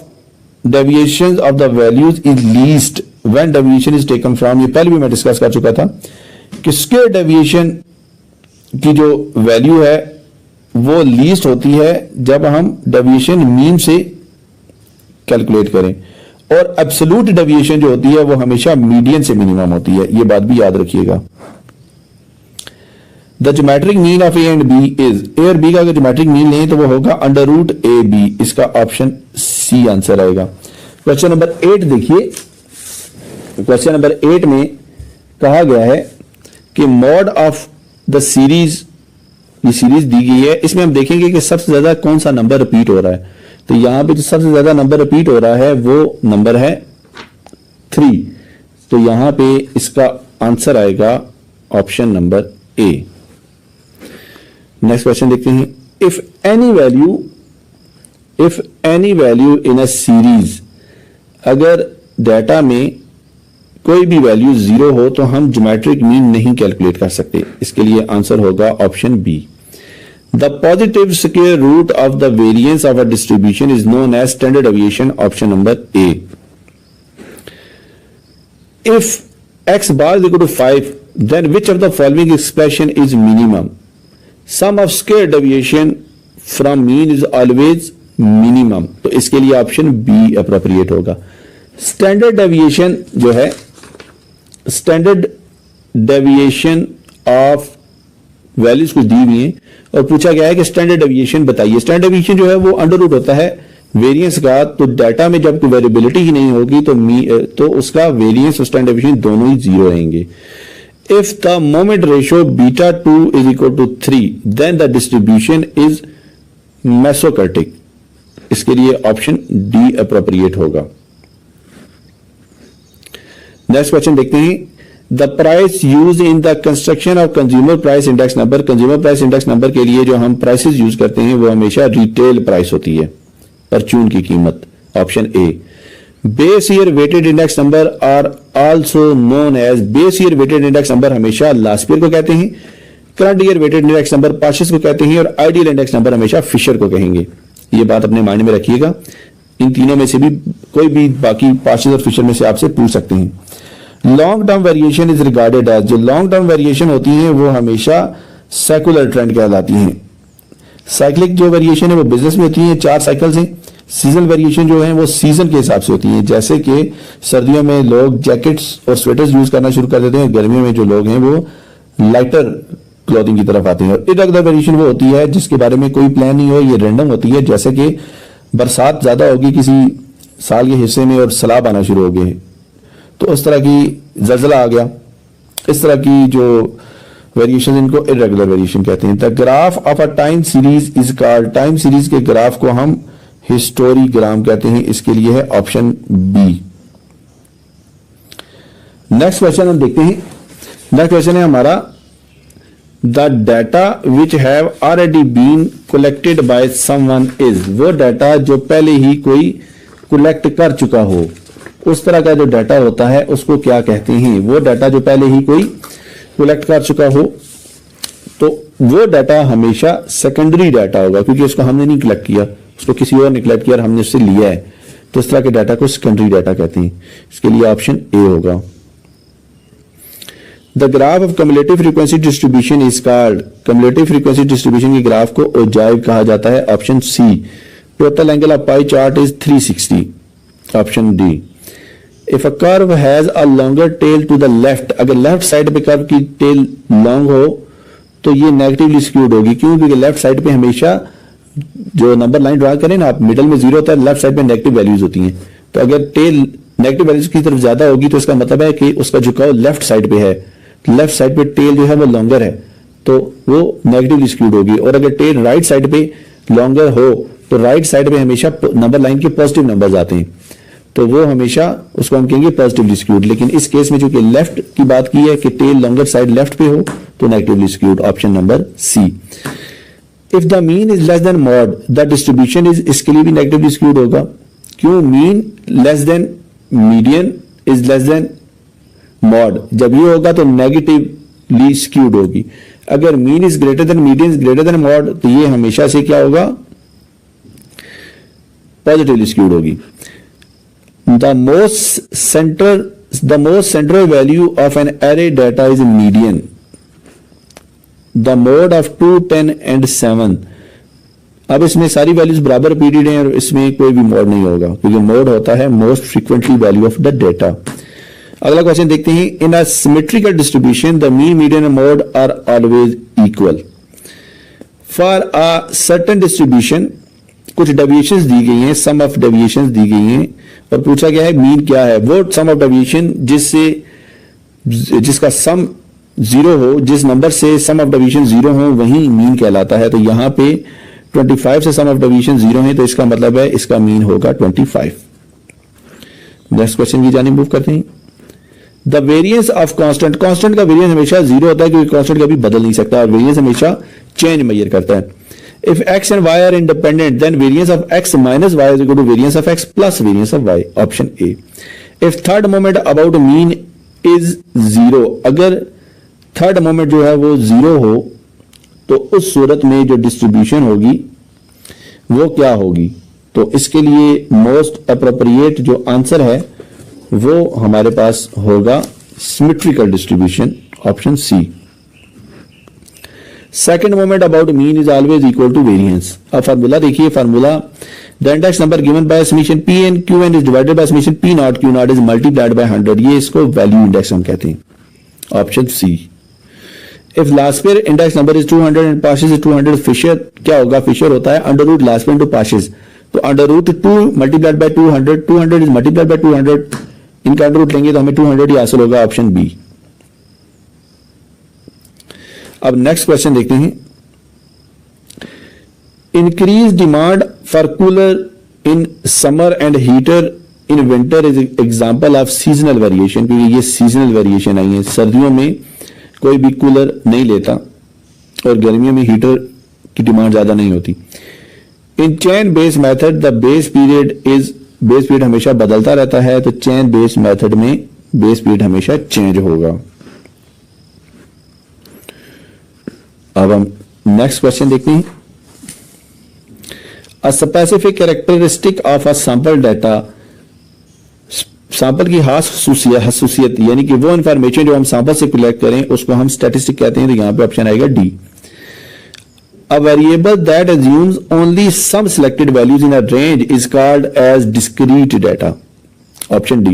deviation of the values is least when deviation is taken from, ये पहले भी मैं डिस्कस कर चुका था कि स्क्वायर डेविएशन की जो वैल्यू है वो लीस्ट होती है जब हम डेविएशन मीन से कैलकुलेट करें, और एब्सोल्यूट डेविएशन जो होती है वो हमेशा मीडियन से मिनिमम होती है, ये बात भी याद रखिएगा। The geometric mean of A and B is, A और बी का अगर ज्योमेट्रिक मीन लें तो वो होगा अंडर रूट ए बी, इसका ऑप्शन सी आंसर आएगा। क्वेश्चन नंबर 8 देखिए, क्वेश्चन नंबर 8 में कहा गया है कि मॉड ऑफ द सीरीज, ये सीरीज दी गई है, इसमें हम देखेंगे कि सबसे ज्यादा कौन सा नंबर रिपीट हो रहा है, तो यहां पे जो सबसे ज्यादा नंबर रिपीट हो रहा है वो नंबर है 3, तो यहां पे इसका आंसर आएगा option number A. Next question देखते हैं, if any value in a series, अगर डाटा में कोई भी वैल्यू 0 हो तो हम ज्योमेट्रिक मीन नहीं कैलकुलेट कर सकते, इसके लिए आंसर होगा option B. The positive square root of the variance of a distribution is known as standard deviation, option number A. If x bar is equal to 5, then which of the following expression is minimum? Sum of square deviation from mean is always minimum, तो इसके लिए ऑप्शन B appropriate होगा। Standard deviation जो है, standard deviation of वैल्यूज कुछ दी हुई हैं और पूछा गया है कि स्टैंडर्ड डेविएशन बताइए। स्टैंडर्ड डेविएशन जो है वो अंडर रूट होता है वेरिएंस का, तो डाटा में जब कोई वेरिएबिलिटी ही नहीं होगी तो उसका वेरिएंस और स्टैंडर्ड डेविएशन दोनों ही 0 रहेंगे। If the moment ratio beta 2 is equal to 3, then the distribution is mesokurtic, इसके लिए ऑप्शन डी अप्रोप्रिएट होगा। नेक्स्ट क्वेश्चन देखते हैं, the price use in the construction of consumer price index number, consumer price index number के लिए जो हम प्राइसेस यूज करते हैं वो हमेशा रिटेल प्राइस होती है, परचून की कीमत, option A. Base year weighted index number are also known as, base year weighted index number हमेशा लास्ट ईयर को कहते हैं, current year weighted index number Paasche's को कहते हैं और आइडियल इंडेक्स नंबर हमेशा फिशर को कहेंगे। ये बात अपने माइंड में रखिएगा, इन तीनों में से भी कोई भी बाकी पार्शियस और फिशर में से आपसे पूछ सकते हैं। Long term variation is regarded as, जो लॉन्ग टर्म वेरिएशन होती है वो हमेशा सेकुलर ट्रेंड कहलाती हैं। साइक्लिक जो वेरिएशन है वो बिजनेस में होती है, 4 साइकिल्स हैं। सीजनल वेरिएशन जो है वो सीजन के हिसाब से होती है, जैसे कि सर्दियों में लोग जैकेट्स और स्वेटर्स यूज करना शुरू कर देते हैं, गर्मियों में जो लोग हैं वो लाइटर क्लोथिंग की तरफ आते हैं। और इरेगुलर वेरिएशन वो होती है जिसके बारे में कोई प्लान नहीं हो, ये रैंडम होती है, जैसे कि बरसात ज्यादा होगी किसी साल के हिस्से में और सैलाब आना शुरू हो गए, तो उस तरह की जलजला आ गया, इस तरह की जो वेरिएशन इनको इरेगुलर वेरिएशन कहते हैं। The graph of a time series is called, time series के ग्राफ को हम हिस्टोरीग्राम कहते हैं। इसके लिए है ऑप्शन बी। नेक्स्ट क्वेश्चन हम देखते हैं। नेक्स्ट क्वेश्चन है हमारा, the data which have already been collected by someone is, वो डाटा जो पहले ही कोई कलेक्ट कर चुका हो, उस तरह का जो डाटा होता है उसको क्या कहते हैं? वो डाटा जो पहले ही कोई कलेक्ट कर चुका हो तो वो डाटा हमेशा सेकेंडरी डाटा होगा, क्योंकि उसको हमने नहीं कलेक्ट किया, उसको किसी और ने कलेक्ट किया और हमने उससे लिया है, तो इस तरह के डाटा को सेकेंडरी डाटा कहते हैं। इसके लिए ऑप्शन ए होगा। The graph of cumulative frequency distribution is called, cumulative frequency distribution के ग्राफ को ओजाइव कहा जाता है। Option C. Total angle of pie chart is 360। Option D. If a curve has a longer tail to the left, अगर लेफ्ट साइड पे कर्व की टेल लॉन्ग हो तो ये नेगेटिवली स्क्यूड होगी। क्यों? क्योंकि लेफ्ट साइड पे हमेशा जो नंबर लाइन ड्रा करें ना आप, मिडल में 0 होता है, लेफ्ट साइड पे नेगेटिव वैल्यूज होती हैं। तो अगर टेल नेगेटिव वैल्यूज की तरफ ज्यादा होगी तो इसका मतलब है कि उसका झुकाव लेफ्ट साइड पे है, लेफ्ट साइड पे टेल जो है वो लॉन्गर है तो वो नेगेटिवली स्क्यूड होगी। और अगर टेल राइट साइड पे लॉन्गर हो तो राइट साइड पे हमेशा नंबर लाइन के पॉजिटिव नंबर्स आते हैं, तो वो हमेशा उसको हम कहेंगे पॉजिटिवली स्क्यूड। लेकिन इस केस में चूंकि लेफ्ट की बात की है कि टेल लॉन्गर साइड लेफ्ट पे हो तो negatively skewed. Option number C. If the mean is less than mode the distribution is, इसके लिए भी नेगेटिवली स्क्यूड होगा। क्यों? Mean less than median is less than mode, जब ये होगा तो नेगेटिवली स्क्यूड होगी। अगर mean is greater than median is greater than mode तो ये हमेशा से क्या होगा? पॉजिटिवली स्क्यूड होगी। The most central value of an array data is median. The mode of 2, 10 and 7. अब इसमें सारी वैल्यूज बराबर रिपीटेड हैं और इसमें कोई भी मोड नहीं होगा, क्योंकि मोड होता है most frequently value of the data. अगला क्वेश्चन देखते हैं। In a symmetrical distribution the mean, median and mode are always equal. For a certain distribution कुछ डेविएशंस दी गई हैं, सम ऑफ डेविएशंस दी गई हैं और पूछा गया है मीन क्या है। वो सम ऑफ डेविएशन जिसका सम 0 हो, जिस नंबर से सम ऑफ डेविएशन 0 हो वही मीन कहलाता है। तो यहां पे 25 से सम ऑफ डेविएशन 0 है तो इसका मतलब है इसका मीन होगा 25। नेक्स्ट क्वेश्चन की जानिब मूव करते हैं। The variance of constant, constant का वेरिएंस हमेशा 0 होता है क्योंकि कांस्टेंट कभी बदल नहीं सकता और वेरिएंस हमेशा चेंज मेजर करता है। If x and y are independent, then variance of x minus y is equal to variance of x plus variance of y. Option A. If third moment about mean is 0, अगर थर्ड मोमेंट जो है वो 0 हो तो उस सूरत में जो डिस्ट्रीब्यूशन होगी वो क्या होगी? तो इसके लिए मोस्ट अप्रोप्रिएट जो आंसर है वो हमारे पास होगा symmetrical distribution. Option C. Second moment about mean is always equal to variance. अब फार्मूला देखिए, formula the index number given by summation P N Q N is divided by summation P not Q not is multiplied by 100, ये इसको वैल्यू इंडेक्स हम कहते हैं। Option C. If Laspeyres index number is 200 and Paasche's is 200, Fisher क्या होगा? फिशर होता है under root last pair into पाशेस, तो under root 2 multiplied by 200, 200 is multiplied by 200, इनका अंडर रूट लेंगे तो हमें 200 ही हासिल होगा। Option B. अब नेक्स्ट क्वेश्चन देखते हैं। Increase demand for cooler in summer and heater in winter is example of seasonal variation, क्योंकि ये सीजनल वेरिएशन आई है। सर्दियों में कोई भी कूलर नहीं लेता और गर्मियों में हीटर की डिमांड ज्यादा नहीं होती। In chain base method the base period हमेशा बदलता रहता है, तो चेन बेस मेथड में बेस पीरियड हमेशा चेंज होगा। अब हम नेक्स्ट क्वेश्चन देखते हैं। A specific characteristic of a sample data sample की खसूसियत यानी कि वो इंफॉर्मेशन जो हम सैंपल से कलेक्ट करें उसको हम स्टैटिस्टिक कहते हैं, तो यहां पे ऑप्शन आएगा D. A variable that assumes only some selected values in a range is called as discrete data. Option D.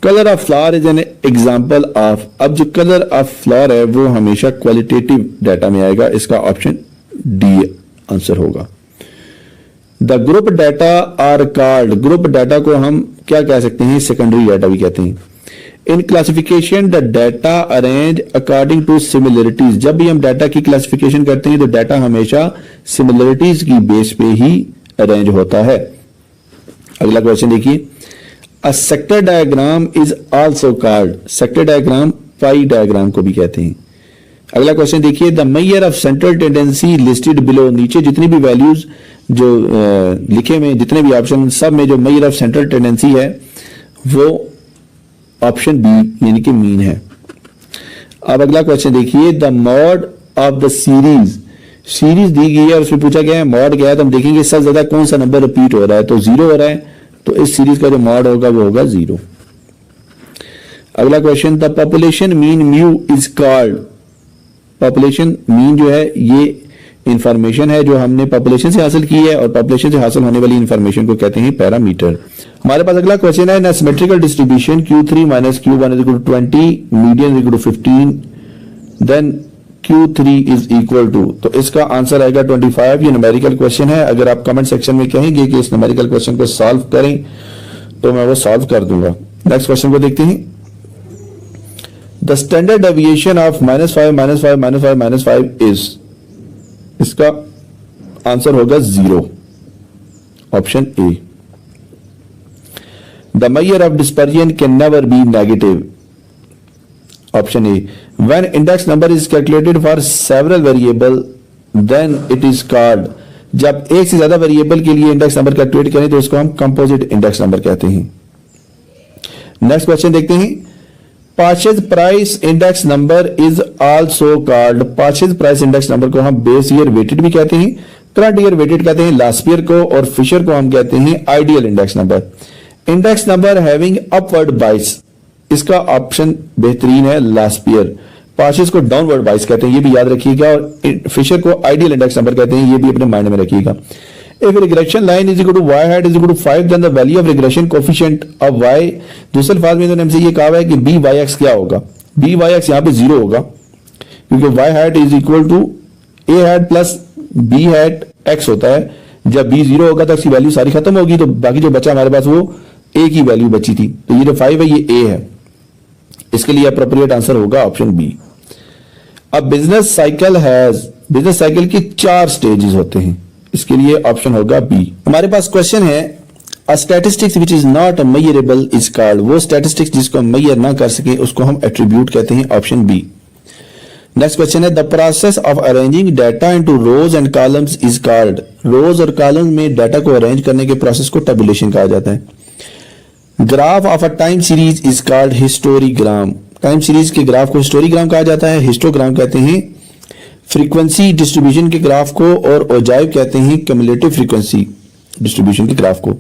Color of flower is an example of. अब जो color of flower है वो हमेशा qualitative data में आएगा, इसका ऑप्शन D आंसर होगा। The group data are called, group data को हम क्या कह सकते हैं, secondary data भी कहते हैं। In classification the data arrange according to similarities, जब भी हम डाटा की क्लासिफिकेशन करते हैं तो डाटा हमेशा सिमिलरिटीज की बेस पे ही अरेंज होता है। अगला क्वेश्चन देखिए, अ sector diagram is also called, sector diagram pi diagram को भी कहते हैं। अगला क्वेश्चन देखिए, the measure of central tendency listed below, नीचे जितनी भी वैल्यूज जो लिखे हुए जितने भी ऑप्शन सब में जो मेजर ऑफ सेंट्रल टेंडेंसी है वो ऑप्शन बी यानी कि मीन है। अब अगला क्वेश्चन देखिए, the mode of the series दी गई है और उसमें पूछा गया है मॉड क्या है, तो हम देखेंगे सबसे ज्यादा कौन सा नंबर रिपीट हो रहा है, तो 0 हो रहा है, तो इस सीरीज का जो मॉड होगा वो होगा 0। अगला question, the population mean mu is called, population mean जो है ये इंफॉर्मेशन है जो हमने पॉपुलेशन से हासिल की है और पॉपुलेशन से हासिल होने वाली इंफॉर्मेशन को कहते हैं पैरामीटर। हमारे पास अगला क्वेश्चन है, in symmetrical distribution Q3 minus Q1 is equal to 20, median is equal to 15, then Q3 is equal to, तो इसका आंसर आएगा 25। ये न्यूमेरिकल क्वेश्चन है, अगर आप कमेंट सेक्शन में कहेंगे कि इस न्यूमेरिकल क्वेश्चन को सॉल्व करें तो मैं वो सॉल्व कर दूंगा। नेक्स्ट क्वेश्चन को देखते हैं, the standard deviation of -5 is, इसका आंसर होगा 0, option A. The measure of dispersion can never be negative. Option A. When index number is calculated for several variable, then it is called, जब एक से ज्यादा वेरिएबल के लिए इंडेक्स नंबर कैलकुलेट करें तो उसको हम कंपोजिट इंडेक्स नंबर कहते हैं। नेक्स्ट क्वेश्चन देखते हैं, purchase price index number is also called, purchase price index number को हम बेस ईयर वेटेड भी कहते हैं, करंट ईयर वेटेड कहते हैं लास्ट ईयर को, और फिशर को हम कहते हैं ideal index number. Index number having upward बाइस, इसका ऑप्शन बेहतरीन है लास्ट ईयर। पार्शेस को डाउनवर्ड बाइस कहते हैं, ये भी याद रखिएगा, और फिशर को आइडियल इंडेक्स नंबर कहते हैं, ये भी अपने माइंड में रखिएगा। If regression line is equal to y hat is equal to 5 then the value of regression coefficient of y, दूसरे अल्फाज में तो हमसे ये कहा है कि byx क्या होगा, byx यहाँ पे 0 होगा क्योंकि y hat is equal to a hat plus b hat x होता है। जब b 0 होगा तो इसकी वैल्यू सारी खत्म होगी, तो बाकी जो बचा हमारे पास वो a की वैल्यू बची थी, तो ये जो 5 है ये a है, इसके लिए अप्रोप्रिएट आंसर होगा ऑप्शन बी। अब बिजनेस साइकिल की 4 स्टेजेस होते हैं, इसके लिए ऑप्शन होगा बी। हमारे पास क्वेश्चन है, a statistics which is not measurable is called, वो स्टैटिस्टिक्स जिसको हम मेजर ना कर सके उसको हम एट्रीब्यूट कहते हैं, ऑप्शन बी। नेक्स्ट क्वेश्चन है, the process of arranging data into rows and columns is called, rows और कॉलम में डाटा को अरेंज करने के प्रोसेस को टेबुलेशन कहा जाता है। Graph of a time series is called historigram, time series के ग्राफ को हिस्टोरीग्राम कहा जाता है, हिस्टोग्राम कहते हैं फ्रीक्वेंसी डिस्ट्रीब्यूशन के ग्राफ को, और ओजाइव कहते हैं क्यूमुलेटिव फ्रीक्वेंसी डिस्ट्रीब्यूशन के ग्राफ को।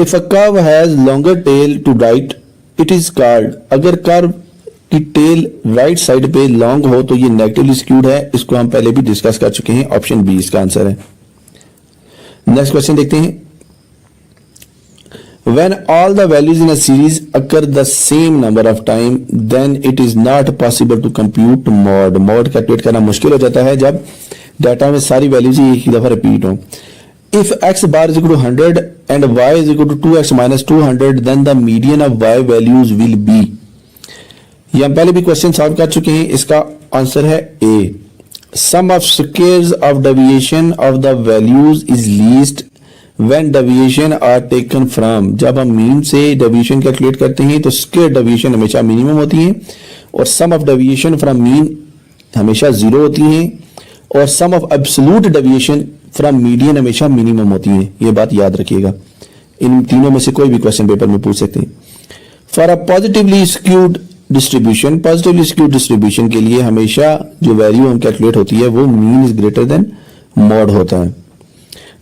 If a curve has longer tail to right it is called, अगर कर्व की टेल राइट साइड पे लॉन्ग हो तो ये नेगेटिवली स्क्यूड है, इसको हम पहले भी डिस्कस कर चुके हैं, ऑप्शन बी इसका आंसर है। नेक्स्ट क्वेश्चन देखते हैं, when all the values in a series occur the same number of time then it is not possible to compute mod, mod calculate करना मुश्किल हो जाता है जब डाटा में सारी वैल्यूज एक ही दफा रिपीट हो। if x bar is equal to 100 and y is equal to 2x minus 200 then the median of y values will be, ये हम पहले भी क्वेश्चन सॉल्व कर चुके हैं, इसका आंसर है ए। sum of squares of deviation of the values is least when deviation are taken from, जब हम मीन से डेविएशन कैलकुलेट करते हैं तो स्क्वायर डेविएशन हमेशा मिनिमम होती है, और sum of deviation from mean हमेशा 0 होती है, और sum of absolute deviation from median हमेशा मिनिमम होती है। ये बात याद रखिएगा, इन तीनों में से कोई भी क्वेश्चन पेपर में पूछ सकते हैं। For a positively skewed distribution, positively skewed distribution के लिए हमेशा जो वैल्यू हम कैलकुलेट होती है वो mean is greater than mod होता है।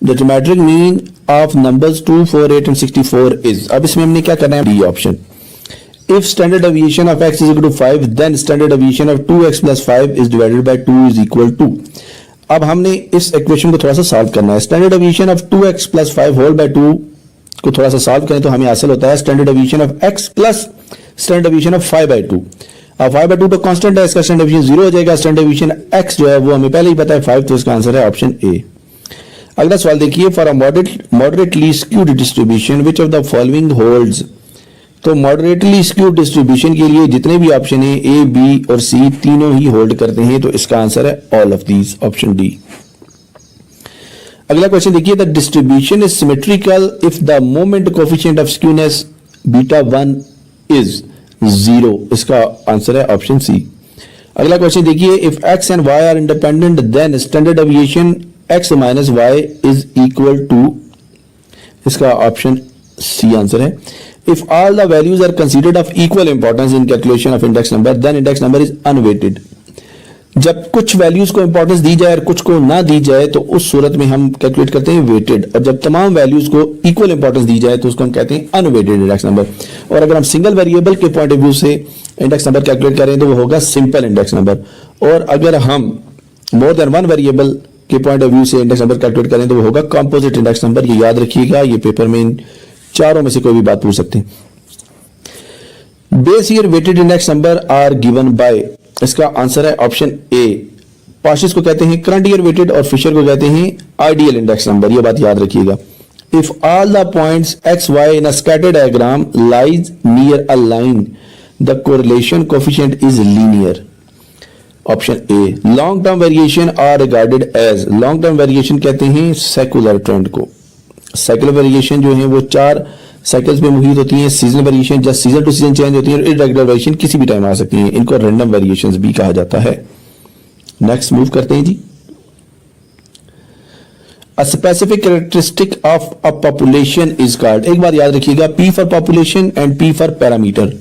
The geometric mean of numbers 2, 4, 8 and 64 is, अब इसमें हमने क्या करना है, D option. if standard deviation of x is equal to 5 then standard deviation of 2x plus 5 is divided by 2 is equal to। अब हमने इस इक्वेशन को थोड़ा सा सॉल्व करना है। Standard deviation of 2x plus 5 whole by 2 को थोड़ा सा सॉल्व करें तो हमें हासिल होता है standard deviation of x plus standard deviation of 5 by 2। अब 5 बाय 2 तो कांस्टेंट है, इसका स्टैंडर्ड डेविएशन 0 हो जाएगा। स्टैंडर्ड डेविएशन x जो है वो हमें पहले ही पता है 5, तो इसका आंसर है ऑप्शन ए। अगला सवाल देखिए, for a moderately skewed distribution which of the following holds. तो मॉडरेटली स्क्यूड डिस्ट्रीब्यूशन के लिए जितने भी ऑप्शन है ए, बी और सी तीनों ही होल्ड करते हैं, तो इसका आंसर है all of these, option D. अगला क्वेश्चन देखिए, the distribution is symmetrical if the moment coefficient of skewness beta 1 is 0, इसका आंसर है ऑप्शन सी। अगला क्वेश्चन देखिए, if x and y are independent then standard deviation x minus y is equal to, इसका ऑप्शन सी आंसर है। If all the values are considered of equal importance in calculation of index number, then index number is unweighted। जब कुछ वैल्यूज को इंपॉर्टेंस दी जाए और कुछ को ना दी जाए तो उस सूरत में हम कैलकुलेट करते हैं वेटेड, और जब तमाम वैल्यूज को इक्वल इंपॉर्टेंस दी जाए तो उसको हम कहते हैं अनवेटेड इंडेक्स नंबर। और अगर हम सिंगल वेरिएबल के पॉइंट ऑफ व्यू से इंडेक्स नंबर कैलकुलेट करें तो वो होगा सिंपल इंडेक्स नंबर, और अगर हम मोर देन वन वेरिएबल के पॉइंट ऑफ व्यू से इंडेक्स नंबर कैलकुलेट करें तो वो होगा कंपोजिट इंडेक्स नंबर। ये याद रखिएगा, ये पेपर में इन चारों में से कोई भी बात पूछ सकते हैं। Base year weighted index number are given by, इसका आंसर है ऑप्शन ए। पार्शियस को कहते हैं करंट ईयर वेटेड और फिशर को कहते हैं आइडियल इंडेक्स नंबर, ये बात याद रखिएगा। If all the points X Y in a scatter diagram lies near a line the correlation coefficient is linear, option A. Long term variation are regarded as, long term variation कहते हैं सेकुलर ट्रेंड को। साइकिल वेरिएशन जो है वो 4 साइकिल्स में मुहित होती हैं। Seasonal variation just season to season change होती है, और इरेगुलर वेरिएशन किसी भी टाइम आ सकती हैं, इनको रैंडम वेरिएशंस भी कहा जाता है। नेक्स्ट मूव करते हैं जी। A specific characteristic of a population is called, एक बात याद रखिएगा, P for population and P for parameter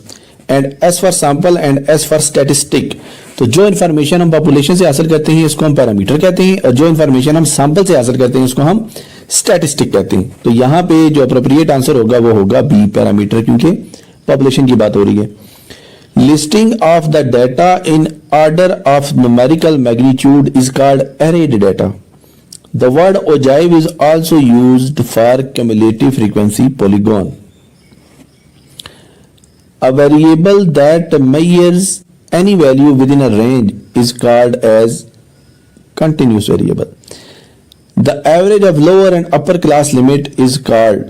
and S for sample and S for statistic. तो जो इंफॉर्मेशन हम पॉपुलेशन से हासिल करते हैं इसको हम पैरामीटर कहते हैं, और जो इंफॉर्मेशन हम सैंपल से हासिल करते हैं उसको हम स्टैटिस्टिक कहते हैं। तो यहां पे जो अप्रोप्रिएट आंसर होगा वो होगा बी, पैरामीटर, क्योंकि पॉपुलेशन की बात हो रही है। Listing of the data in order of numerical magnitude is called arrayed data. The word ogive is also used for cumulative frequency polygon. A variable that measures any value within a range is called as continuous variable. The average of lower and upper class limit is called,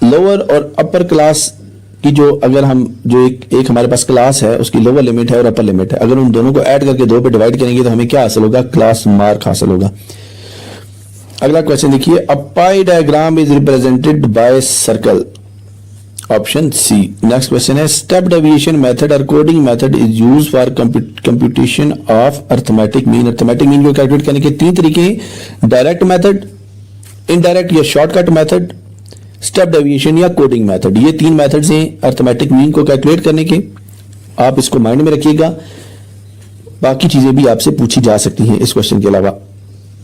lower और upper class की जो अगर हम जो एक हमारे पास क्लास है उसकी लोअर लिमिट है और अपर लिमिट है, अगर उन दोनों को ऐड करके 2 पे डिवाइड करेंगे तो हमें क्या हासिल होगा, क्लास मार्क हासिल होगा। अगला क्वेश्चन देखिए, a pie diagram is represented by circle, option C. Next question है, स्टेप डेविएशन मेथड और coding method is used for computation of arithmetic mean. Arithmetic mean को कैलकुलेट करने के 3 तरीके हैं, डायरेक्ट मेथड, इनडायरेक्ट या शॉर्टकट मेथड, स्टेप डेविएशन या कोडिंग मेथड। ये 3 मेथड्स हैं अर्थमेटिक मीन को कैलकुलेट करने के, आप इसको माइंड में रखिएगा। बाकी चीजें भी आपसे पूछी जा सकती हैं इस क्वेश्चन के अलावा।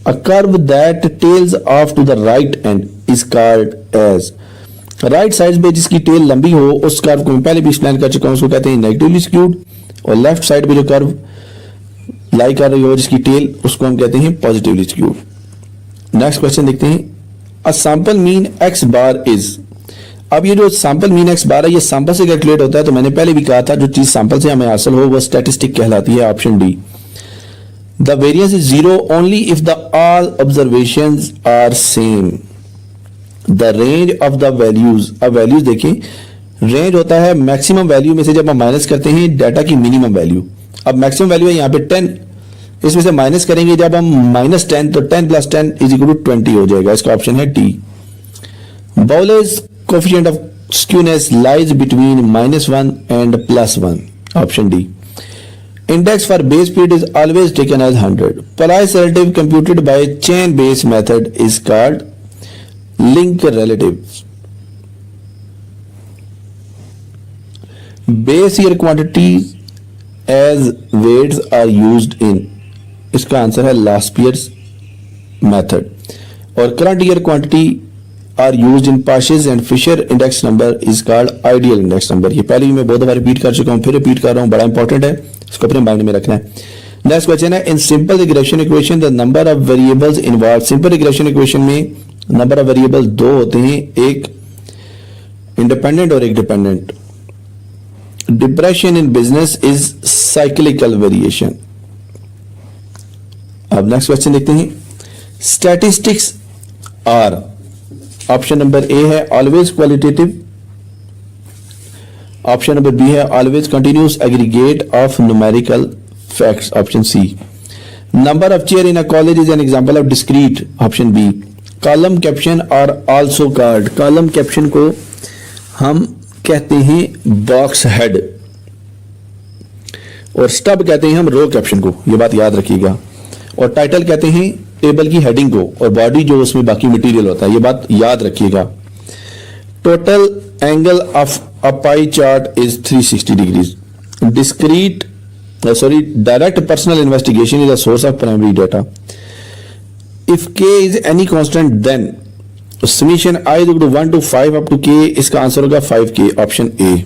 A curve that tails off to the right end is called as, right side पे जिसकी टेल लंबी हो उस कर्व को मैं पहले भी एक्सप्लेन कर चुका हूं, उसको कहते हैं नेगेटिवली स्क्यूड, और लेफ्ट साइड पे जो कर्व लाई कर रही हो जिसकी टेल उसको हम कहते हैं पॉजिटिवली स्क्यूड। नेक्स्ट क्वेश्चन देखते हैं, a sample mean x bar is. अब ये जो सैंपल मीन एक्स बार है ये सैंपल से कैलकुलेट होता है, तो मैंने पहले भी कहा था जो चीज सैंपल से हमें हासिल हो वो स्टैटिस्टिक कहलाती है, option D. The variance is 0 only if the all observations are same. The range of the values, अब वैल्यूज देखें, रेंज होता है मैक्सिमम वैल्यू में से जब हम माइनस करते हैं डाटा की मिनिमम वैल्यू। अब मैक्सिमम वैल्यू है यहाँ पे 10, इसमें से माइनस करेंगे जब हम -10 तो 10 + 10 इज इक्वल टू 20 हो जाएगा, इसका ऑप्शन है D. Bowley's coefficient of skewness lies between -1 and +1, option D. Index for base period is always taken as 100. Price relative computed by chain based method is called link relative. Base year quantities as weights are used in, इसका आंसर है लास्ट ईयर्स मेथड, और current year quantity are used in Parsons and Fisher index number is called ideal index number. ये पहले ही मैं बहुत बार रिपीट कर चुका हूँ, फिर रिपीट कर रहा हूँ, बड़ा इंपॉर्टेंट है, इसको अपने माइंड में रखना है. नेक्स्ट क्वेश्चन है, in simple regression equation the number of variables involve. Simple regression equation में नंबर ऑफ वेरिएबल दो होते हैं, एक इंडिपेंडेंट और एक dependent. Depression in business is cyclical variation. अब नेक्स्ट क्वेश्चन देखते हैं. Statistics are, option number A है always qualitative, option number B है always continuous aggregate of numerical facts, option C. Number of chair in a college is an example of discrete, option B. Column caption और आल्सो कार्ड. कॉलम कैप्शन को हम कहते हैं बॉक्स हेड और स्टब कहते हैं हम रो कैप्शन को, यह बात याद रखिएगा. और टाइटल कहते हैं टेबल की हेडिंग को, और बॉडी जो उसमें बाकी मटेरियल होता है, यह बात याद रखिएगा. Total angle of a pie chart is 360 degrees. Discrete direct personal investigation is a source of primary data. If k is any constant, then summation I is equal to 1 to 5 up to k, इसका आंसर होगा 5k, option A.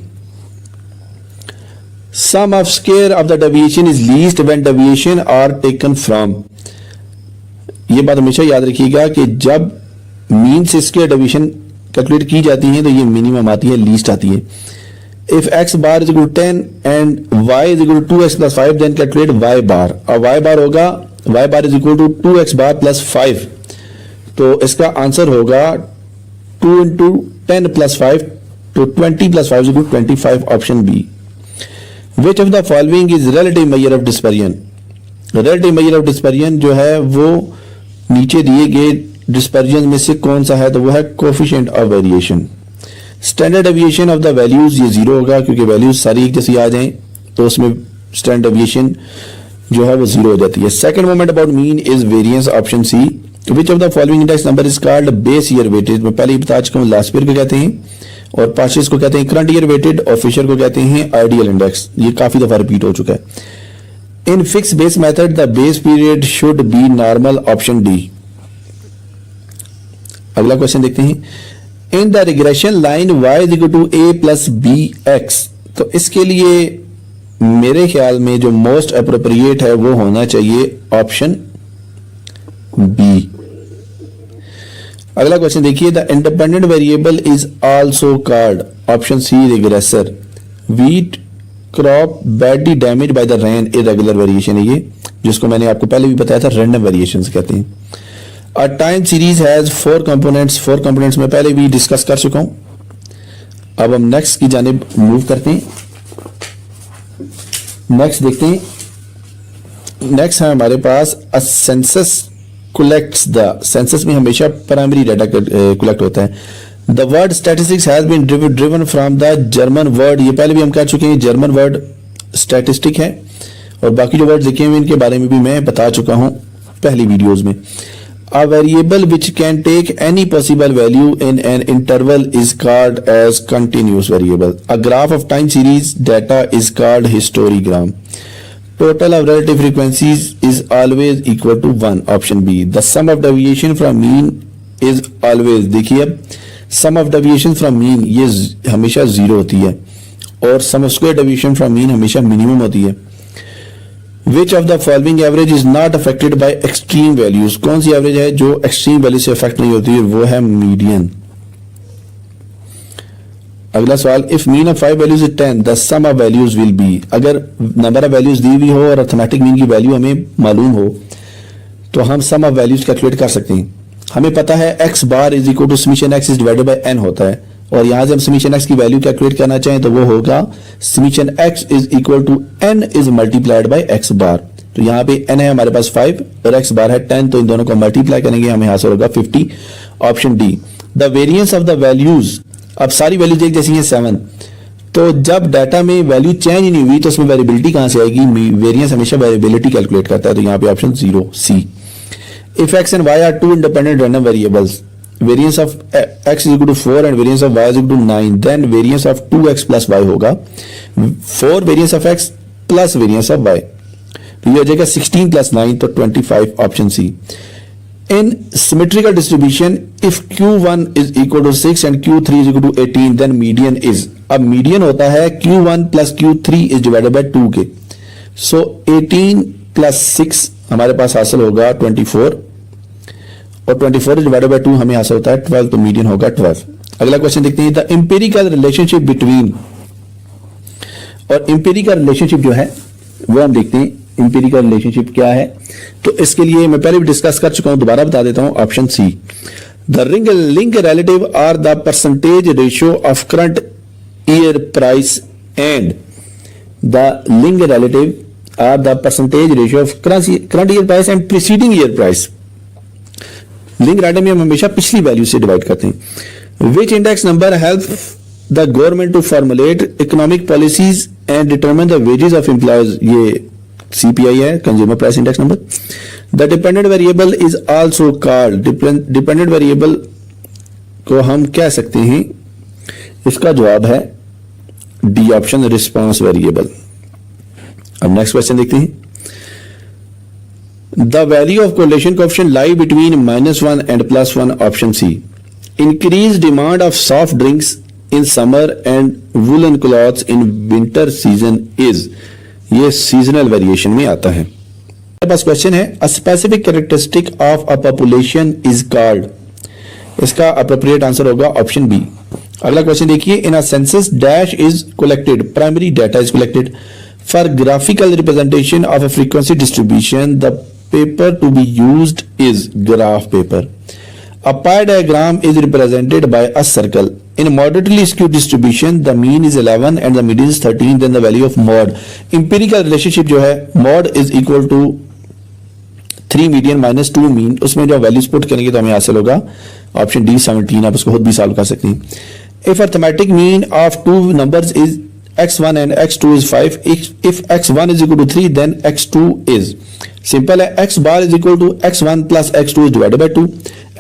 Sum of square of the deviation is least when deviation are taken from. ये बात हमेशा याद रखिएगा कि जब मीन से स्क्वायर डेविएशन कैलकुलेट की जाती है तो ये मिनिमम आती है, लीस्ट आती है. If x bar is equal to 10 and y is equal to 2x plus 5, then calculate y bar. और y bar होगा, y bar is equal to 2x bar plus 5. तो इसका आंसर होगा 2 into 10 plus 5, तो 20 plus 5 is equal to 25, option B. Which of the following is relative measure of dispersion? Relative measure of dispersion जो है वो नीचे दिए गए डिस्पर्जन में से कौन सा है, तो वो है coefficient of variation. Standard deviation of the values, ये जीरो होगा क्योंकि वैल्यूज सारी एक जैसी आ जाएं तो उसमें स्टैंडर्ड डेविएशन जो है वो जीरो हो जाती है. Second moment about mean is variance, option C. Which of the following index number is called base year weightage. मैं पहले ही बता चुका हूँ, लास्ट ईयर को कहते हैं और पार्शेस को कहते हैं करंट ईयर वेटेड और फिशर को कहते हैं आइडियल इंडेक्स. ये काफी दफा रिपीट हो चुका है. In fix base method the base period should be normal, option D. अगला क्वेश्चन देखते हैं. In the regression line y is equal to a plus bx, तो इसके लिए मेरे ख्याल में जो मोस्ट अप्रोप्रिएट है वो होना चाहिए ऑप्शन बी. अगला क्वेश्चन देखिए. The independent variable is also called, option C regressor. Wheat crop badly damage by the rain, irregular variation है ये, जिसको मैंने आपको पहले भी बताया था रैंडम वेरिएशंस कहते हैं. A time series has 4 components. 4 components में पहले भी डिस्कस कर चुका हूं. अब हम नेक्स्ट की जानिब मूव करते हैं. नेक्स्ट देखते हैं. नेक्स्ट है हमारे पास a census collects the. Census में हमेशा प्राइमरी डाटा कलेक्ट होता है. The word statistics has been driven from the German word, ये पहले भी हम कह चुके हैं, जर्मन वर्ड स्टैटिस्टिक है और बाकी जो वर्ड लिखे हुए इनके बारे में भी मैं बता चुका हूं पहली वीडियोज में. A variable which can take any possible value in an interval is called as continuous variable. A graph of time series data is called histogram. Total of relative frequencies is always equal to 1, option B. The sum of deviation from mean is always, देखिए अब sum of deviation from mean ये हमेशा 0 होती है और sum of square deviation from mean हमेशा minimum होती है. Which of the following average is not affected by extreme values? कौन सी एवरेज है जो एक्सट्रीम वैल्यू से अफेक्ट नहीं होती है, वो है मीडियन. अगला सवाल. If mean of 5 values is 10, the sum of values will be. अगर नंबर ऑफ वैल्यूज दी हुई हो और अर्थमेटिक मीन की वैल्यू हमें मालूम हो तो हम सम ऑफ वैल्यूज कैलकुलेट कर सकते हैं. हमें पता है x bar is equal to summation x is divided by n होता है और यहां से हम समीशन x की वैल्यू कैलकुलेट करना चाहें तो वो होगा summation x is equal to n is multiplied by x bar. तो यहां पे n है हमारे पास 5 और x बार है 10, तो इन दोनों को मल्टीप्लाई करेंगे हमें हासिल होगा 50, option D. The variance of the values, अब सारी वैल्यूज एक जैसी हैं 7, तो जब डाटा में वैल्यू चेंज नहीं हुई तो उसमें वेरिएबिलिटी कहां से आएगी, वेरिएंस हमेशा वेरिएबिलिटी कैलकुलेट करता है, तो यहां पे option 0 C. If x and y are two independent random variables, variance of x is equal to 4 and variance of y is equal to 9, then variance of 2x plus y होगा 4 variance of x plus variance of y, तो ये हो जाएगा 16 plus 9, तो 25, option C. In symmetrical distribution, if Q1 is equal to 6 and Q3 is equal to 18, then median is, अब median होता है Q1 plus Q3 is divided by 2 के, so 18 plus 6 हमारे पास हासिल होगा 24 और 24 डिवाइडेड बाय 2 हमें हासिल होता है 12, तो मीडियन होगा 12। अगला क्वेश्चन देखते हैं, द एम्पिरिकल रिलेशनशिप बिटवीन, और एम्पिरिकल रिलेशनशिप जो है वो हम देखते हैं एम्पिरिकल रिलेशनशिप क्या है। तो इसके लिए मैं पहले भी डिस्कस कर चुका हूं, दोबारा बता देता हूं, option C, the link relative are the percentage ratio of current year price and the link relative are the percentage ratio of current year price and preceding year price. Link relative में हम हमेशा पिछली वैल्यू से डिवाइड करते हैं। Which index number help the government to formulate economic policies and determine the wages of employees, ये CPI है, consumer price index number. The dependent variable is also called, dependent variable को हम कह सकते हैं, इसका जवाब है डी ऑप्शन, रिस्पांस वेरिएबल। अब नेक्स्ट क्वेश्चन देखते हैं, the value of correlation coefficient lie between -1 and +1, option C. Increase demand of soft drinks in summer and woollen clothes in winter season is, ये सीजनल वेरिएशन में आता है। मेरे पास क्वेश्चन है, a specific characteristic of a population is called, इसका अप्रोप्रिएट आंसर होगा ऑप्शन बी। अगला क्वेश्चन देखिए, in a census dash is collected, primary data is collected for graphical representation of a frequency distribution, the paper to be used is graph paper. A pie diagram is represented by a circle. In moderately skewed distribution, the mean is 11 and the median is 13. Then the value of mod. Empirical relationship जो है, mod is equal to 3 median minus 2 mean. उसमें जो वैल्यूज पुट करेंगे तो हमें हासिल होगा ऑप्शन डी 17। आप उसको खुद भी सॉल्व कर सकते हैं। If arithmetic mean of two numbers is x1 and x2 is 5. If x1 is equal to 3, then x2 is, simple है, x bar is equal to x1 plus x2 is divided by 2.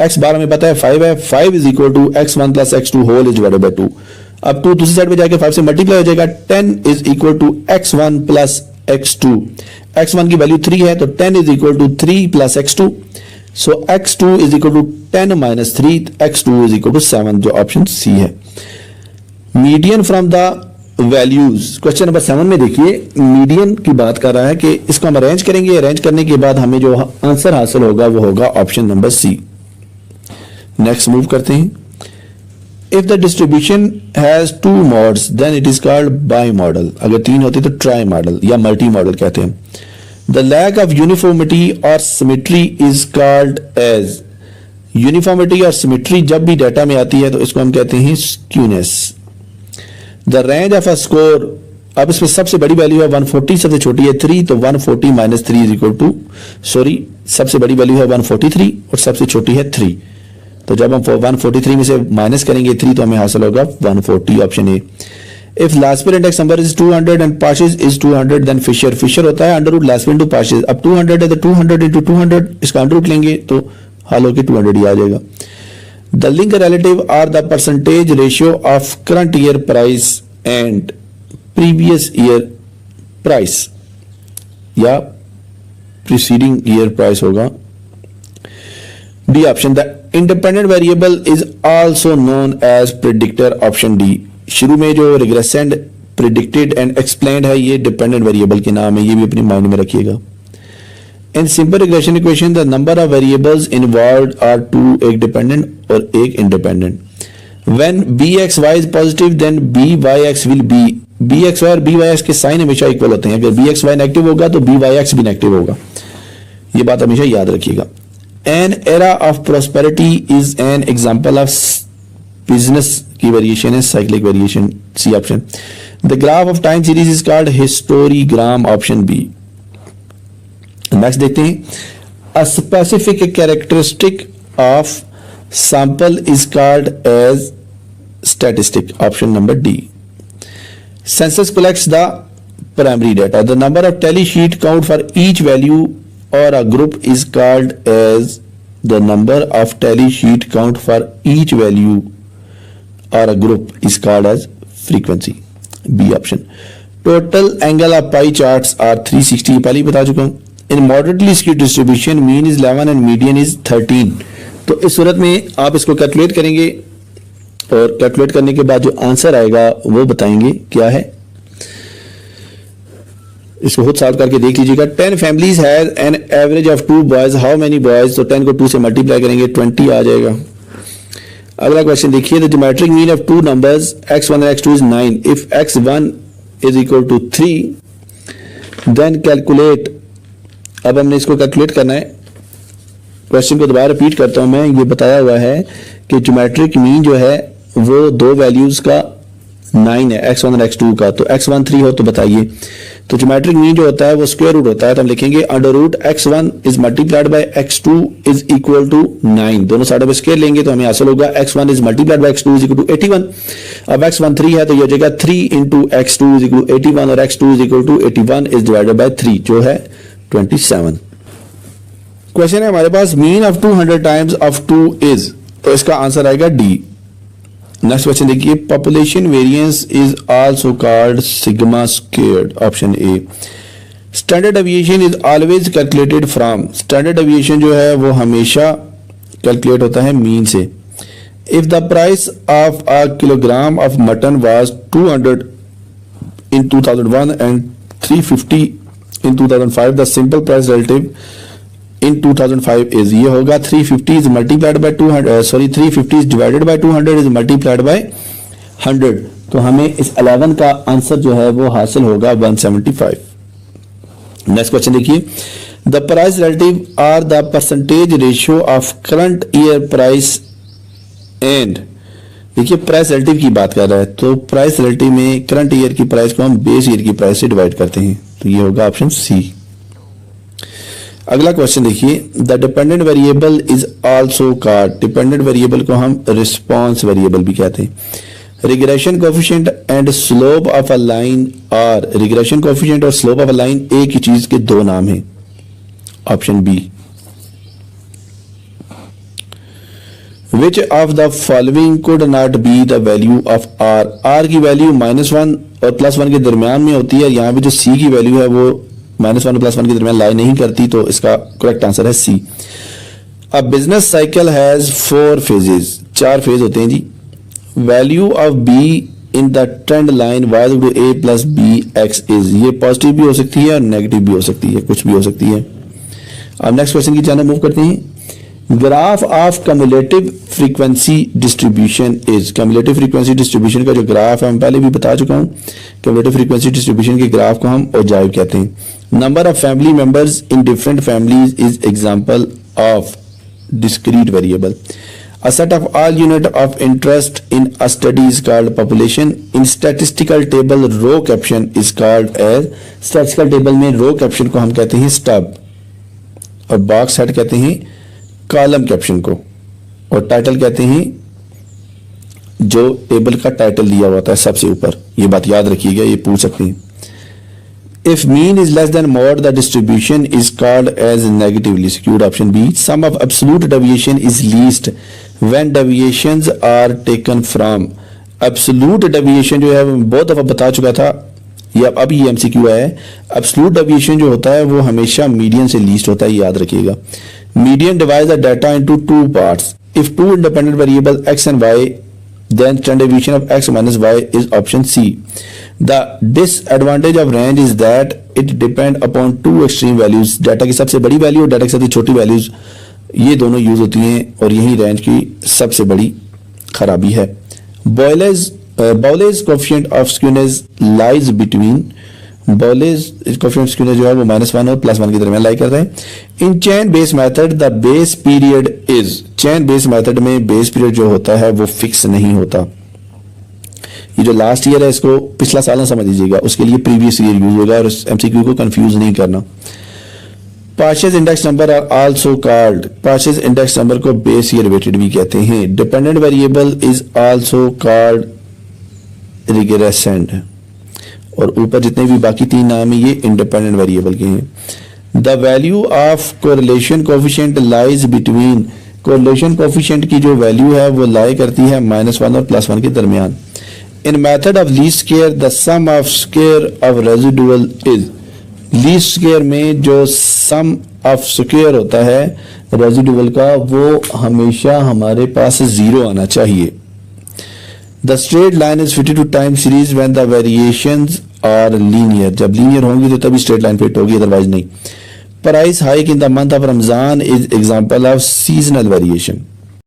x bar हमें पता है 5 है, 5 is equal to x1 plus x2 whole is divided by 2. अब 2 दूसरी साइड पे जाके 5 से मल्टीप्लाई हो जाएगा, 10 is equal to x1 plus x2. x1 की वैल्यू 3 है, तो 10 is equal to 3 plus x2. So x2 is equal to 10 minus 3, x2 is equal to 7, जो ऑप्शन सी है। Median from the values, question number 7 में देखिए, मीडियन की बात कर रहा है कि इसको हम अरेंज करेंगे, अरेंज करने के बाद हमें जो आंसर हासिल होगा वो होगा option number C. Next move करते हैं, if the distribution has 2 modes then it is called bimodal, अगर 3 होती तो ट्राई मॉडल या मल्टी मॉडल कहते हैं। द लैक ऑफ यूनिफॉर्मिटी और symmetry is called as, uniformity और सिमेट्री जब भी डाटा में आती है तो इसको हम कहते हैं skewness. The range of a score, अब इसमें सबसे बड़ी वैल्यू है 140, सबसे छोटी है 3, तो 140 minus 3 is equal to, sorry, सबसे बड़ी वैल्यू है 143 और सबसे छोटी है 3, तो जब हम 143 में से माइनस करेंगे 3 तो हमें हासिल होगा 140, option A. If Laspeyres index number is 200 and Paasche is 200, then Fisher होता है under root last pair into Paasche. अब 200 है तो 200 इंटू 200, इसका अंडर रूट लेंगे तो हल होकर 200 ही आ जाएगा। The link relative are the percentage ratio of current year price and previous year price, या प्रीसीडिंग ईयर प्राइस होगा, D option. The independent variable is also known as predictor, option D. शुरू में जो रिग्रेसेंट, प्रिडिक्टेड एंड एक्सप्लेन्ड है, ये डिपेंडेंट वेरिएबल के नाम है, ये भी अपने माइंड में रखिएगा। In simple regression equation, the number of variables involved are 2, एक dependent और एक independent. When bxy is positive, then byx will be, bxy और byx के साइन हमेशा इक्वल होते हैं, अगर bxy नेगेटिव होगा तो byx भी नेगेटिव होगा, ये बात हमेशा याद रखिएगा। An era of prosperity is an example of business की वेरिएशन है, cyclic variation, C option. The graph of time series is called histogram, option B. Next देखते हैं, a specific characteristic of sample is called as statistic, option number D. Census collects the primary data, the number of tally sheet count for each value और a group is called as, the number of tally sheet count for each value और a group is called as frequency, B option. Total angle of pie charts are 360, पहले ही बता चुका हूं। इन moderately skewed distribution mean is 11 and median is 13। तो इस सूरत में आप इसको कैलकुलेट करेंगे और कैलकुलेट करने के बाद जो आंसर आएगा वो बताएंगे क्या है। इसको खुद सॉल्व करके देख लीजिएगा। 10 families has an average of 2 boys, how many boys? तो 10 को 2 से मल्टीप्लाई करेंगे 20 आ जाएगा। अगला क्वेश्चन देखिए, the geometric mean of 2 numbers x1 और x2 is 9। If x1 is equal to 3 then calculate. अब हमने इसको कैलकुलेट करना है। क्वेश्चन को दोबारा रिपीट करता हूं मैं। ये बताया हुआ है कि ज्योमेट्रिक मीन जो है वो दो वैल्यूज का 9 है, x1 और x2 का। तो x1 3 हो तो बताइए। तो ज्योमेट्रिक मीन जो होता है वो स्क्वायर रूट होता है, तो हम लिखेंगे under root x1 is multiplied by x2 is equal to 9। दोनों साइडों पे स्क्वायर लेंगे तो हमें हासिल होगा x1 is multiplied by x2 is equal to 81। अब x1 3 है तो ये हो जाएगा 3 into x2 is equal to 81 और x2 is equal to 81 is divided by 3 जो है 27। क्वेश्चन है हमारे पास, mean of 200 times of 2 is, तो इसका आंसर आएगा डी। नेक्स्ट क्वेश्चन देखिए, population variance is also called sigma squared, option A. Standard deviation is always calculated from, standard deviation जो है वो हमेशा कैलकुलेट होता है मीन से। If the price of a kilogram of mutton was 200 in 2001 and 350 in 2005, the simple price relative in 2005 is, ये होगा 350 is multiplied by 200, 350 is divided by 200 is multiplied by 100। तो हमें इस 11 का आंसर जो है वो हासिल होगा 175। नेक्स्ट क्वेश्चन देखिए, the price relative are the percentage ratio of current year price and, देखिए प्राइस रिलेटिव की बात कर रहा है तो प्राइस रिलेटिव में करंट ईयर की प्राइस को हम बेस ईयर की प्राइस से डिवाइड करते हैं, तो ये होगा ऑप्शन सी। अगला क्वेश्चन देखिए, the dependent variable is also called, dependent variable को हम रिस्पांस वेरिएबल भी कहते हैं। Regression coefficient and slope of a line are, regression coefficient और स्लोप ऑफ अ लाइन एक ही चीज के दो नाम हैं, option B. Which of the following could not be the value of R, R की वैल्यू -1 और +1 के दरमियान में होती है, यहाँ पे जो सी की वैल्यू है वो -1 और +1 के दरमियान लाई नहीं करती, तो इसका करेक्ट आंसर है C. A business cycle has 4 phases, 4 phase होते हैं जी। Value of B in the trend line Y to A plus B X is, ये पॉजिटिव भी हो सकती है और नेगेटिव भी हो सकती है, कुछ भी हो सकती है। अब नेक्स्ट क्वेश्चन की जानब मूव करते हैं। Graph of cumulative frequency distribution is, cumulative frequency distribution का जो ग्राफ है मैं पहले भी बता चुका हूं। कम्युलेटिव फ्रीक्वेंसी डिस्ट्रीब्यूशन के ग्राफ को हम ओजाइव कहते हैं। Number of family members in different families is example of discrete variable. A set of all unit of interest in a study is called population. In statistical table, row caption is called as, statistical table में row caption को हम कहते हैं stub और box head कहते हैं कॉलम कैप्शन को, और टाइटल कहते हैं जो टेबल का टाइटल दिया हुआ है सबसे ऊपर। ये बात याद रखिएगा, ये पूछ सकते हैं। If mean is less than mode the distribution is called as negatively skewed, option B. Sum of absolute deviation is least when deviations are taken from, absolute deviation जो है मैं बहुत दफा बता चुका था, ये अब ये एमसीक्यू है। एब्सोल्यूट डेविएशन जो होता है वो हमेशा मीडियन से लीस्ट होता है, ये याद रखिएगा। Median divides the data into 2 parts. If 2 independent variables x and y, then standard deviation of x minus y is option C. The disadvantage of range is that it depends upon 2 extreme values. Data की सबसे बड़ी वैल्यू और डाटा की सबसे छोटी वैल्यूज, ये दोनों यूज होती हैं और यही रेंज की सबसे बड़ी खराबी है। Bowley's coefficient of skewness lies between, Bowley's coefficient skewness जो है वो -1 और +1 के दरमियान लाई करता है। In chain base method the base period is, chain base method में बेस पीरियड जो होता है वो फिक्स नहीं होता। ये जो लास्ट ईयर है इसको पिछला साल ना समझ लीजिएगा, उसके लिए प्रीवियस ईयर यूज होगा और एमसीक्यू को कंफ्यूज नहीं करना। Partial index number are also called, partial index number को बेस ईयर वेटेड भी कहते हैं। Dependent variable is also called regressand, और ऊपर जितने भी बाकी 3 नाम है ये इंडिपेंडेंट वेरिएबल के हैं। The value of correlation coefficient lies between, correlation coefficient की जो वैल्यू है वो लाई करती है -1 और +1 के दरमियान। In method of least square the sum of square of residual is, least square में जो सम ऑफ स्क्वायर होता है रेजिडुअल का, वो हमेशा हमारे पास जीरो आना चाहिए। The straight line is fitted to time series when the variations are linear, जब लीनियर होंगी तो तभी स्ट्रेट लाइन फिट होगी, अदरवाइज नहीं। Price hike in the month of Ramzan is example of seasonal variation.